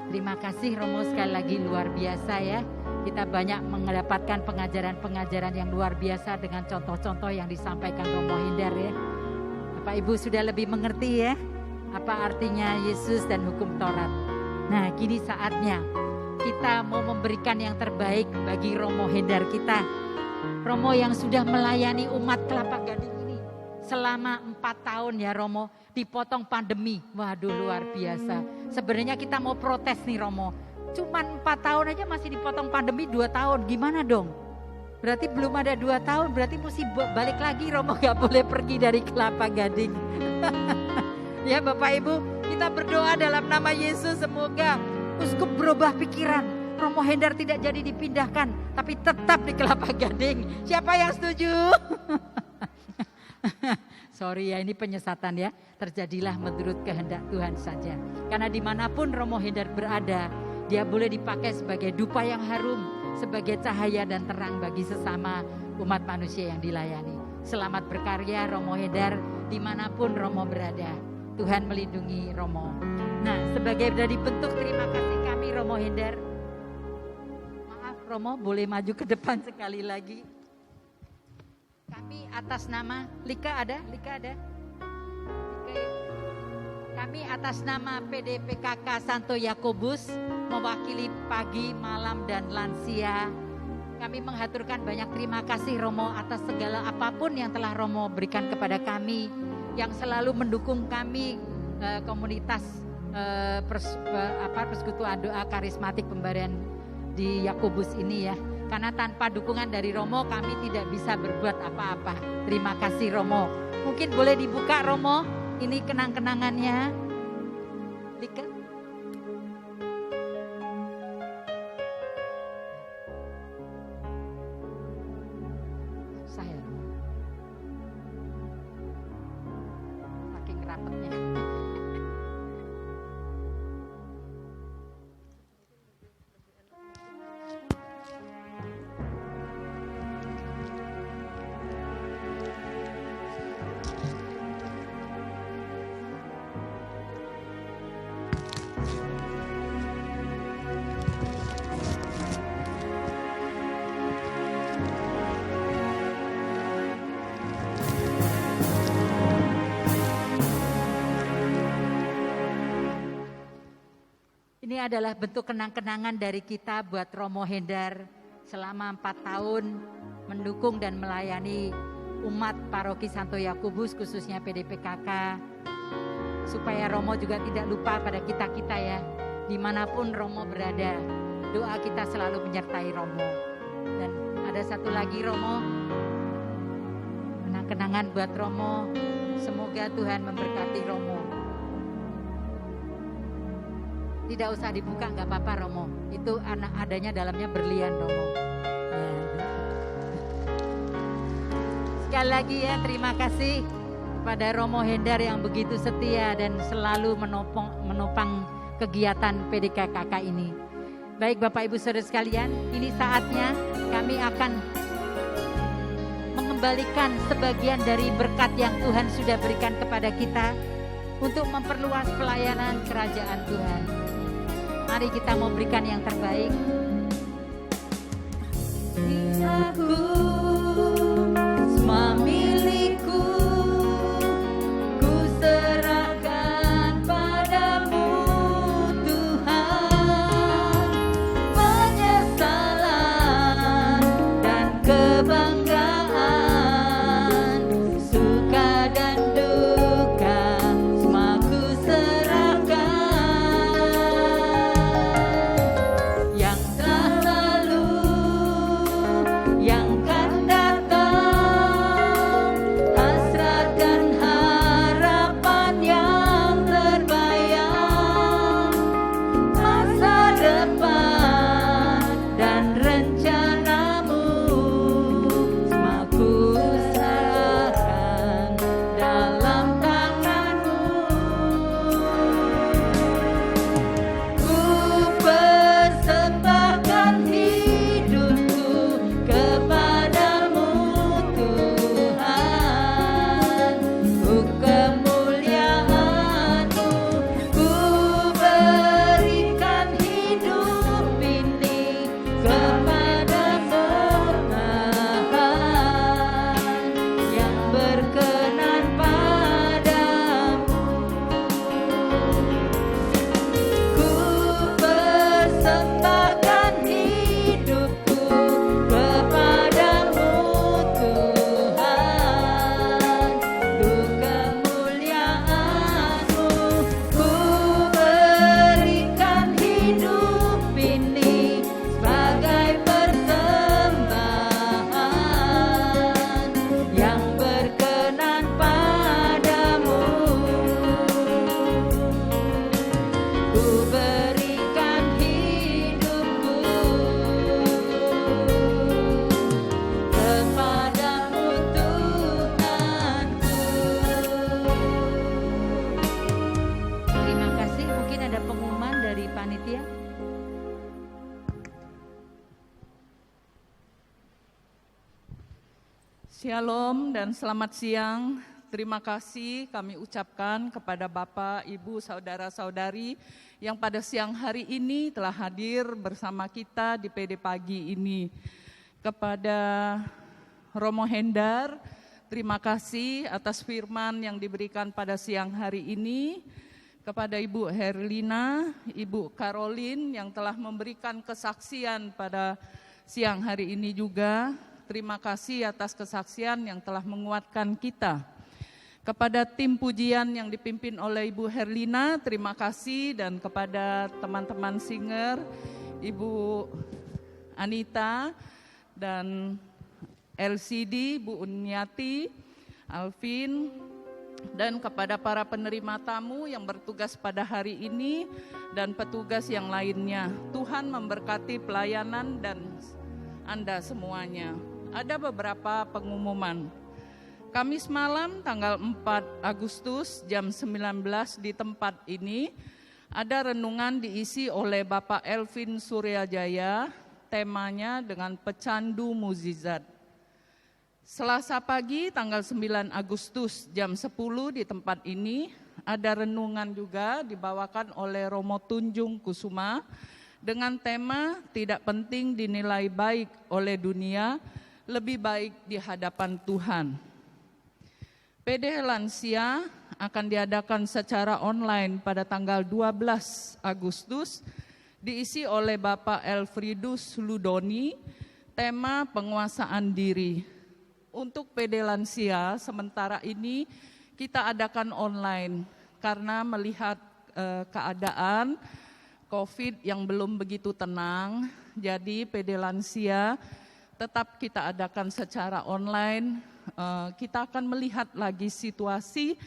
Terima kasih Romo, sekali lagi luar biasa ya. Kita banyak mendapatkan pengajaran-pengajaran yang luar biasa dengan contoh-contoh yang disampaikan Romo Hindar ya. Bapak Ibu sudah lebih mengerti ya apa artinya Yesus dan hukum Taurat. Nah, kini saatnya kita mau memberikan yang terbaik bagi Romo Hindar kita. Romo yang sudah melayani umat Kelapa Gading ini selama 4 tahun ya Romo, dipotong pandemi. Waduh luar biasa. Sebenarnya kita mau protes nih Romo. Cuman 4 tahun aja masih dipotong pandemi 2 tahun. Gimana dong? Berarti belum ada 2 tahun, berarti mesti balik lagi Romo, gak boleh pergi dari Kelapa Gading. Ya Bapak Ibu, kita berdoa dalam nama Yesus semoga uskup berubah pikiran. Romo Hindar tidak jadi dipindahkan, tapi tetap di Kelapa Gading. Siapa yang setuju? Sorry ya, ini penyesatan ya. Terjadilah menurut kehendak Tuhan saja. Karena dimanapun Romo Hindar berada, dia boleh dipakai sebagai dupa yang harum, sebagai cahaya dan terang bagi sesama umat manusia yang dilayani. Selamat berkarya Romo Hindar dimanapun Romo berada. Tuhan melindungi Romo. Nah, sebagai dari bentuk terima kasih kami Romo Hindar, maaf Romo boleh maju ke depan sekali lagi. Kami atas nama Lika ada? Kami atas nama PDPKK Santo Yakobus mewakili pagi, malam dan lansia. Kami menghaturkan banyak terima kasih Romo atas segala apapun yang telah Romo berikan kepada kami, yang selalu mendukung kami komunitas persekutuan doa karismatik pemberian di Yakobus ini ya. Karena tanpa dukungan dari Romo kami tidak bisa berbuat apa-apa. Terima kasih Romo. Mungkin boleh dibuka Romo, ini kenang-kenangannya. Lika. Susah ya Romo. Saking rapetnya. Ini adalah bentuk kenang-kenangan dari kita buat Romo Hindar selama 4 tahun mendukung dan melayani umat Paroki Santo Yakobus khususnya PDPKK. Supaya Romo juga tidak lupa pada kita-kita ya. Dimanapun Romo berada, doa kita selalu menyertai Romo. Dan ada satu lagi Romo, kenang-kenangan buat Romo. Semoga Tuhan memberkati Romo. Tidak usah dibuka, nggak apa-apa Romo. Itu anak adanya dalamnya berlian Romo. Ya. Sekali lagi ya terima kasih kepada Romo Hindar yang begitu setia dan selalu menopang kegiatan PDKKK ini. Baik Bapak Ibu Saudara sekalian, ini saatnya kami akan mengembalikan sebagian dari berkat yang Tuhan sudah berikan kepada kita untuk memperluas pelayanan kerajaan Tuhan. Mari kita memberikan yang terbaik. Aku semua milikku, ku serahkan padamu Tuhan. Penyesalan dan kebanggaan, suka dan duka, semua ku serahkan. Yang Shalom dan selamat siang. Terima kasih kami ucapkan kepada Bapak, Ibu, Saudara-saudari yang pada siang hari ini telah hadir bersama kita di PD Pagi ini. Kepada Romo Hendar, terima kasih atas firman yang diberikan pada siang hari ini. Kepada Ibu Herlina, Ibu Caroline yang telah memberikan kesaksian pada siang hari ini juga. Terima kasih atas kesaksian yang telah menguatkan kita. Kepada tim pujian yang dipimpin oleh Ibu Herlina, terima kasih. Dan kepada teman-teman singer, Ibu Anita dan LCD, Bu Unyati, Alvin, dan kepada para penerima tamu yang bertugas pada hari ini dan petugas yang lainnya. Tuhan memberkati pelayanan dan Anda semuanya. Ada beberapa pengumuman. Kamis malam tanggal 4 Agustus jam 19 di tempat ini ada renungan diisi oleh Bapak Elvin Suryajaya, temanya dengan pecandu mukjizat. Selasa pagi tanggal 9 Agustus jam 10 di tempat ini ada renungan juga dibawakan oleh Romo Tunjung Kusuma dengan tema tidak penting dinilai baik oleh dunia, lebih baik di hadapan Tuhan. PD Lansia akan diadakan secara online pada tanggal 12 Agustus, diisi oleh Bapak Elfridus Ludoni, tema penguasaan diri. Untuk PD Lansia sementara ini kita adakan online karena melihat keadaan COVID yang belum begitu tenang, jadi PD Lansia tetap kita adakan secara online. Kita akan melihat lagi situasi,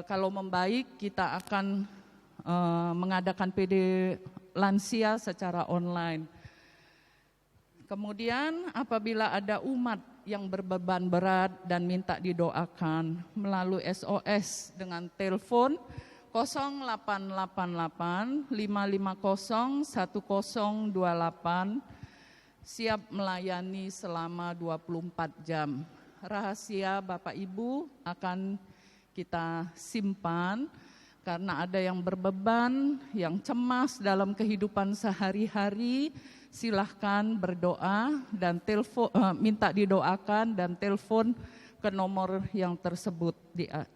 kalau membaik kita akan mengadakan PD Lansia secara online. Kemudian apabila ada umat yang berbeban berat dan minta didoakan melalui SOS dengan telepon 0888 550 1028, siap melayani selama 24 jam. Rahasia Bapak Ibu akan kita simpan karena ada yang berbeban, yang cemas dalam kehidupan sehari-hari, silahkan berdoa dan minta didoakan dan telepon ke nomor yang tersebut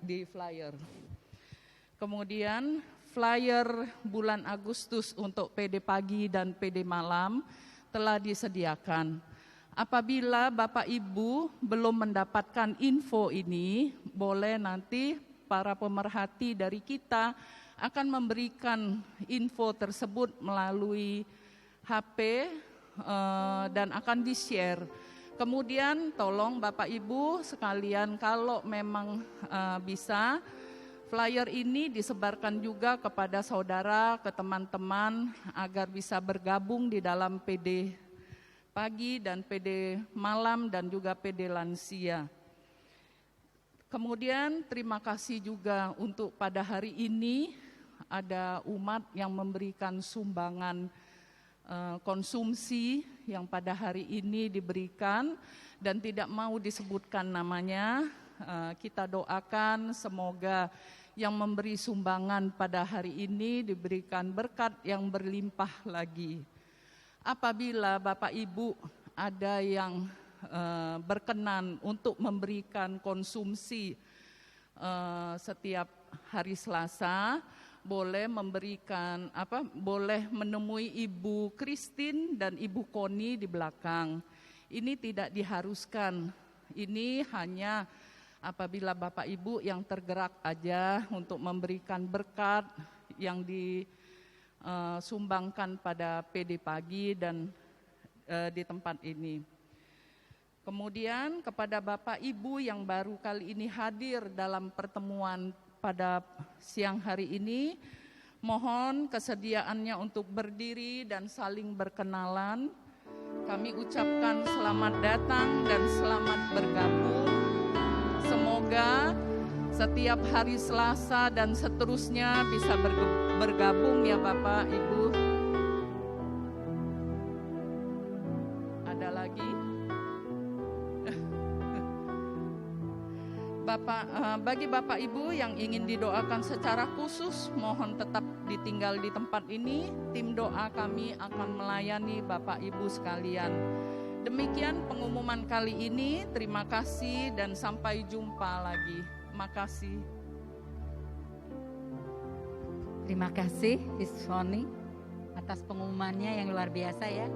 di flyer. Kemudian flyer bulan Agustus untuk PD pagi dan PD malam telah disediakan. Apabila Bapak Ibu belum mendapatkan info ini, boleh nanti para pemerhati dari kita akan memberikan info tersebut melalui HP dan akan di-share. Kemudian tolong Bapak Ibu sekalian kalau memang bisa, flyer ini disebarkan juga kepada saudara, ke teman-teman agar bisa bergabung di dalam PD pagi dan PD malam dan juga PD lansia. Kemudian terima kasih juga untuk pada hari ini ada umat yang memberikan sumbangan konsumsi yang pada hari ini diberikan dan tidak mau disebutkan namanya. Kita doakan semoga yang memberi sumbangan pada hari ini diberikan berkat yang berlimpah lagi. Apabila Bapak Ibu ada yang berkenan untuk memberikan konsumsi setiap hari Selasa, boleh boleh menemui Ibu Christine dan Ibu Koni di belakang. Ini tidak diharuskan, ini hanya apabila Bapak Ibu yang tergerak aja untuk memberikan berkat yang disumbangkan pada PD pagi dan di tempat ini. Kemudian kepada Bapak Ibu yang baru kali ini hadir dalam pertemuan pada siang hari ini, mohon kesediaannya untuk berdiri dan saling berkenalan. Kami ucapkan selamat datang dan selamat bergabung. Semoga setiap hari Selasa dan seterusnya bisa bergabung ya Bapak Ibu. Ada lagi? bagi Bapak Ibu yang ingin didoakan secara khusus, mohon tetap ditinggal di tempat ini. Tim doa kami akan melayani Bapak Ibu sekalian. Demikian pengumuman kali ini. Terima kasih dan sampai jumpa lagi. Makasih. Terima kasih Sis Sony atas pengumumannya yang luar biasa ya.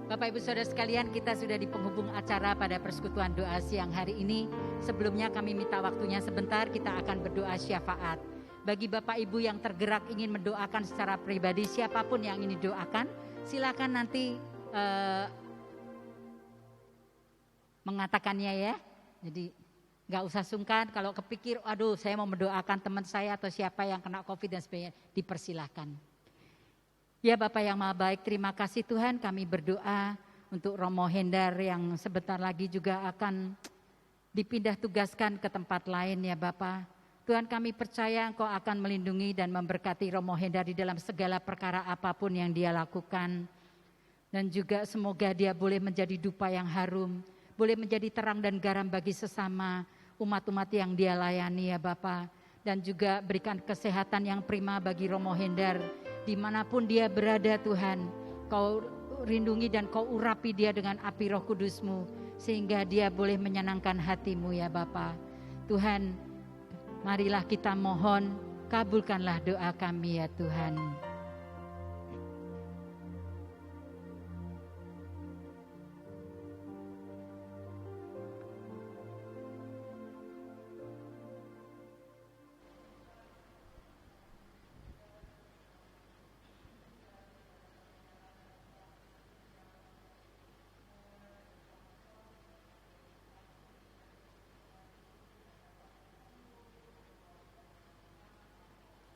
Bapak Ibu Saudara sekalian, kita sudah di penghubung acara pada persekutuan doa siang hari ini. Sebelumnya kami minta waktunya sebentar, kita akan berdoa syafaat. Bagi Bapak Ibu yang tergerak ingin mendoakan secara pribadi, siapapun yang ingin didoakan, silakan nanti mengatakannya ya. Jadi gak usah sungkan, kalau kepikir, aduh saya mau mendoakan teman saya atau siapa yang kena COVID dan sebagainya, dipersilahkan. Ya Bapak yang Maha Baik, terima kasih Tuhan, kami berdoa untuk Romo Hendar yang sebentar lagi juga akan dipindah tugaskan ke tempat lain ya Bapak. Tuhan, kami percaya Engkau akan melindungi dan memberkati Romo Hendar di dalam segala perkara apapun yang dia lakukan. Dan juga semoga dia boleh menjadi dupa yang harum, boleh menjadi terang dan garam bagi sesama umat-umat yang dia layani ya Bapak. Dan juga berikan kesehatan yang prima bagi Romo Hendar. Dimanapun dia berada Tuhan, Kau rindungi dan Kau urapi dia dengan api Roh Kudus-Mu, sehingga dia boleh menyenangkan hati-Mu ya Bapa. Tuhan, marilah kita mohon, kabulkanlah doa kami ya Tuhan.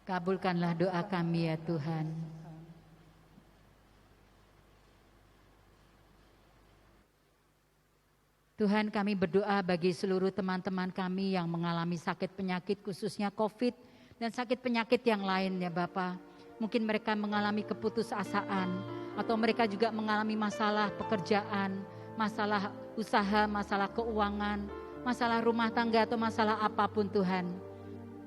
Kabulkanlah doa kami ya Tuhan. Tuhan, kami berdoa bagi seluruh teman-teman kami yang mengalami sakit penyakit khususnya COVID dan sakit penyakit yang lain ya Bapa. Mungkin mereka mengalami keputusasaan atau mereka juga mengalami masalah pekerjaan, masalah usaha, masalah keuangan, masalah rumah tangga atau masalah apapun Tuhan.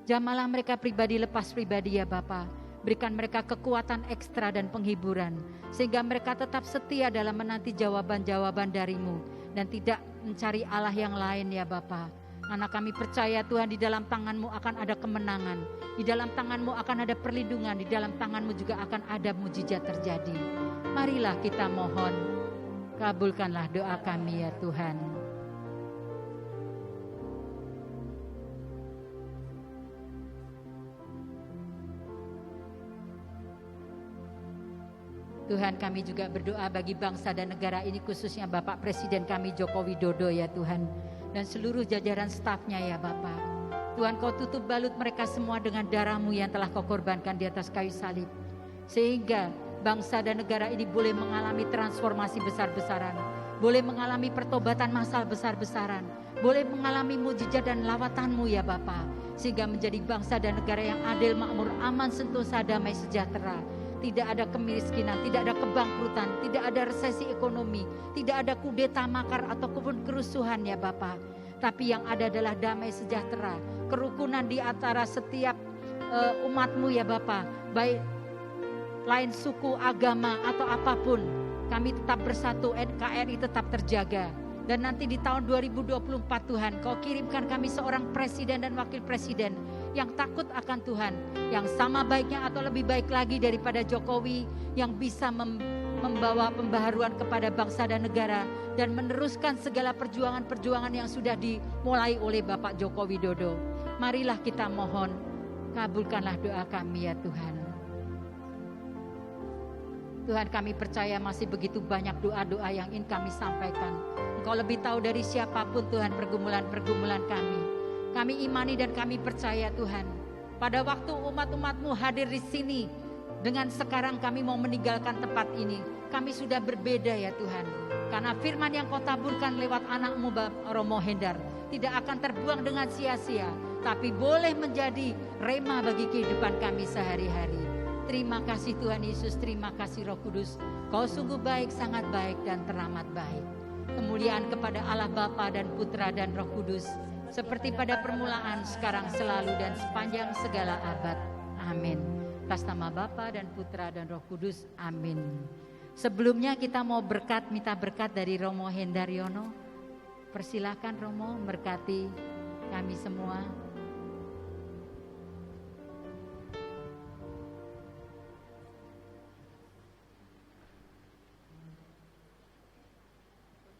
Jamalah mereka pribadi lepas pribadi ya Bapa. Berikan mereka kekuatan ekstra dan penghiburan. Sehingga mereka tetap setia dalam menanti jawaban-jawaban dari-Mu. Dan tidak mencari Allah yang lain ya Bapa. Karena kami percaya Tuhan, di dalam tangan-Mu akan ada kemenangan. Di dalam tangan-Mu akan ada perlindungan. Di dalam tangan-Mu juga akan ada mujizat terjadi. Marilah kita mohon. Kabulkanlah doa kami ya Tuhan. Tuhan, kami juga berdoa bagi bangsa dan negara ini, khususnya Bapak Presiden kami Joko Widodo ya Tuhan. Dan seluruh jajaran stafnya ya Bapak. Tuhan, Kau tutup balut mereka semua dengan darah-Mu yang telah Kau korbankan di atas kayu salib. Sehingga bangsa dan negara ini boleh mengalami transformasi besar-besaran. Boleh mengalami pertobatan massal besar-besaran. Boleh mengalami mujizat dan lawatan-Mu ya Bapak. Sehingga menjadi bangsa dan negara yang adil, makmur, aman, sentosa, damai, sejahtera. Tidak ada kemiskinan, tidak ada kebangkrutan, tidak ada resesi ekonomi, tidak ada kudeta makar ataupun kerusuhan ya Bapak. Tapi yang ada adalah damai sejahtera, kerukunan di antara setiap umat-Mu ya Bapak. Baik lain suku, agama atau apapun, kami tetap bersatu, NKRI tetap terjaga. Dan nanti di tahun 2024 Tuhan, Kau kirimkan kami seorang presiden dan wakil presiden yang takut akan Tuhan, yang sama baiknya atau lebih baik lagi daripada Jokowi, yang bisa membawa pembaharuan kepada bangsa dan negara dan meneruskan segala perjuangan-perjuangan yang sudah dimulai oleh Bapak Joko Widodo. Marilah kita mohon, kabulkanlah doa kami ya Tuhan. Tuhan, kami percaya masih begitu banyak doa-doa yang ingin kami sampaikan. Engkau lebih tahu dari siapapun Tuhan pergumulan-pergumulan kami. Kami imani dan kami percaya Tuhan. Pada waktu umat-umat-Mu hadir di sini, dengan sekarang kami mau meninggalkan tempat ini, kami sudah berbeda ya Tuhan. Karena firman yang Kau taburkan lewat anak-Mu Romo Hendar tidak akan terbuang dengan sia-sia, tapi boleh menjadi rema bagi kehidupan kami sehari-hari. Terima kasih Tuhan Yesus, terima kasih Roh Kudus. Kau sungguh baik, sangat baik dan teramat baik. Kemuliaan kepada Allah Bapa dan Putra dan Roh Kudus, seperti pada permulaan, sekarang, selalu, dan sepanjang segala abad. Amin. Atas nama Bapa dan Putra dan Roh Kudus. Amin. Sebelumnya kita mau minta berkat dari Romo Hendaryono. Persilahkan Romo memberkati kami semua.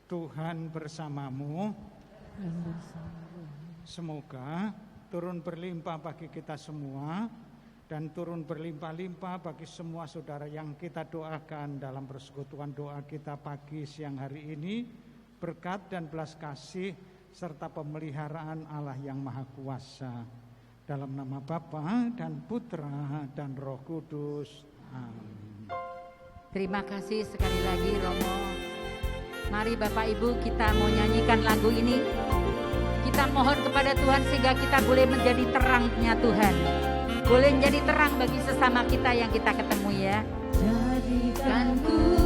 Tuhan bersamamu. Semoga turun berlimpah bagi kita semua dan turun berlimpah-limpah bagi semua saudara yang kita doakan dalam persekutuan doa kita pagi siang hari ini. Berkat dan belas kasih serta pemeliharaan Allah yang Maha Kuasa. Dalam nama Bapa dan Putra dan Roh Kudus. Amin. Terima kasih sekali lagi Romo. Mari Bapak Ibu, kita mau nyanyikan lagu ini. Kita mohon kepada Tuhan sehingga kita boleh menjadi terangnya Tuhan. Boleh menjadi terang bagi sesama kita yang kita ketemu ya. Jadikan ku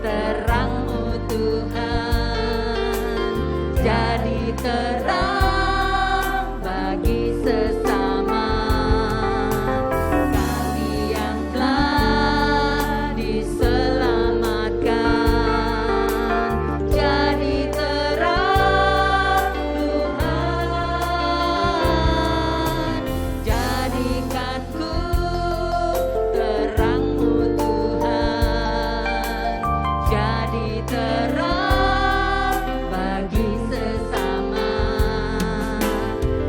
terang-Mu Tuhan, jadi terang bagi sesama kami yang telah diselamatkan. Jadi terang Tuhan, jadikan ku terang-Mu Tuhan, jadi terang bagi sesama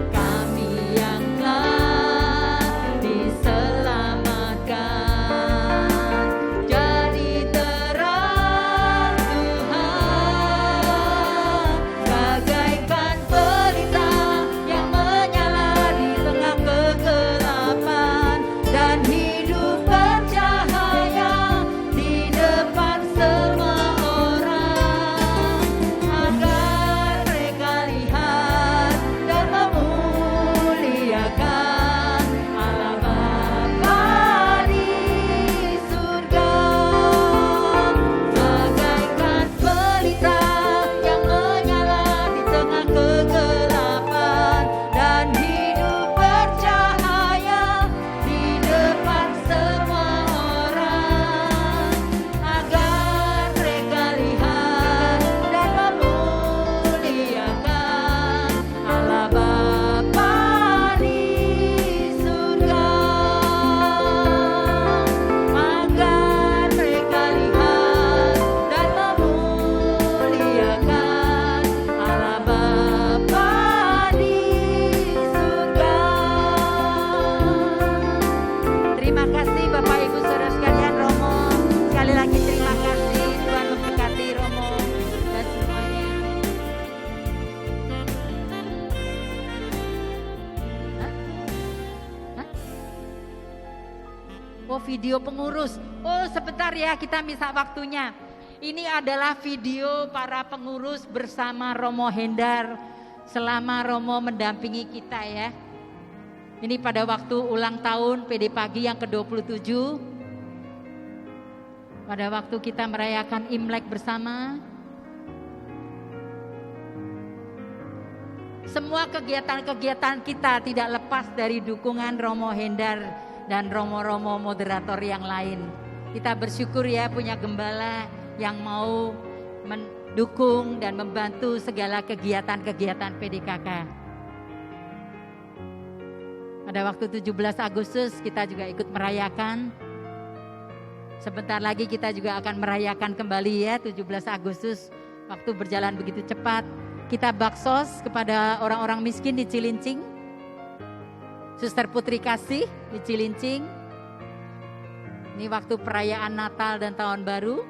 kami yang telah diselamatkan. Jadi terang Tuhan, bagaikan pelita yang menyala di tengah kegelapan, dan hidup bercahaya di depan semua orang, agar mereka lihat dan memuliakan Allah Bapa di surga. Bagaikan pelita yang menyala di tengah kegelapan, dan hidup bercahaya di depan semua orang, agar mereka lihat dan memuliakan Allah Bapa di surga. Agar mereka lihat dan memuliakan Allah Bapa di surga. Terima kasih Bapak Ibu Saudara sekalian. Romo, sekali lagi terima kasih. Tuhan memberkati Romo dan semuanya. Hah? Oh, video pengurus. Oh, sebentar ya, kita minta waktunya. Ini adalah video para pengurus bersama Romo Hendar selama Romo mendampingi kita ya. Ini pada waktu ulang tahun PD Pagi yang ke-27. Pada waktu kita merayakan Imlek bersama. Semua kegiatan-kegiatan kita tidak lepas dari dukungan Romo Hendar dan Romo-Romo moderator yang lain. Kita bersyukur ya punya gembala yang mau mendukung dan membantu segala kegiatan-kegiatan PDKK. Pada waktu 17 Agustus kita juga ikut merayakan. Sebentar lagi kita juga akan merayakan kembali ya 17 Agustus. Waktu berjalan begitu cepat. Kita baksos kepada orang-orang miskin di Cilincing. Suster Putri Kasih di Cilincing. Ini waktu perayaan Natal dan Tahun Baru.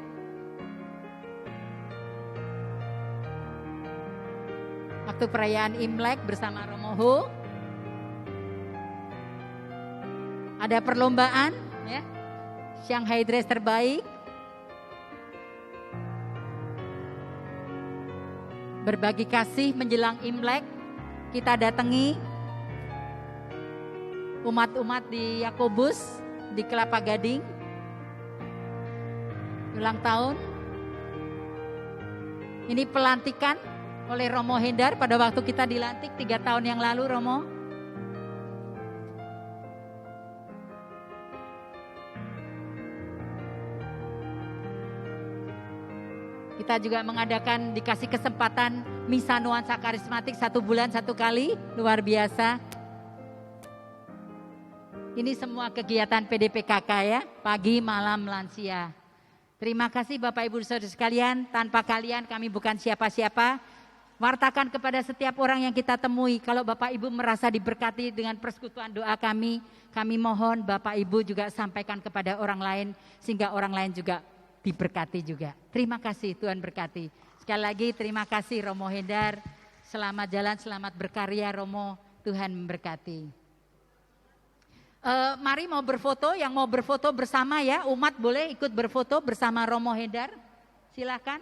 Waktu perayaan Imlek bersama Romo Ho. Ada perlombaan ya. Shanghai Dress terbaik. Berbagi kasih menjelang Imlek. Kita datangi umat-umat di Yakobus di Kelapa Gading. Ulang tahun. Ini pelantikan oleh Romo Hendar pada waktu kita dilantik 3 tahun yang lalu, Romo. Kita juga mengadakan, dikasih kesempatan misa nuansa karismatik 1 bulan 1 kali, luar biasa. Ini semua kegiatan PDPKK ya, pagi, malam, lansia. Terima kasih Bapak Ibu Saudara sekalian, tanpa kalian kami bukan siapa-siapa. Wartakan kepada setiap orang yang kita temui, kalau Bapak Ibu merasa diberkati dengan persekutuan doa kami mohon Bapak Ibu juga sampaikan kepada orang lain, sehingga orang lain juga diberkati juga. Terima kasih, Tuhan berkati. Sekali lagi terima kasih Romo Hendar, selamat jalan, selamat berkarya Romo, Tuhan memberkati. Mari mau berfoto, yang mau berfoto bersama ya, umat boleh ikut berfoto bersama Romo Hendar, silakan.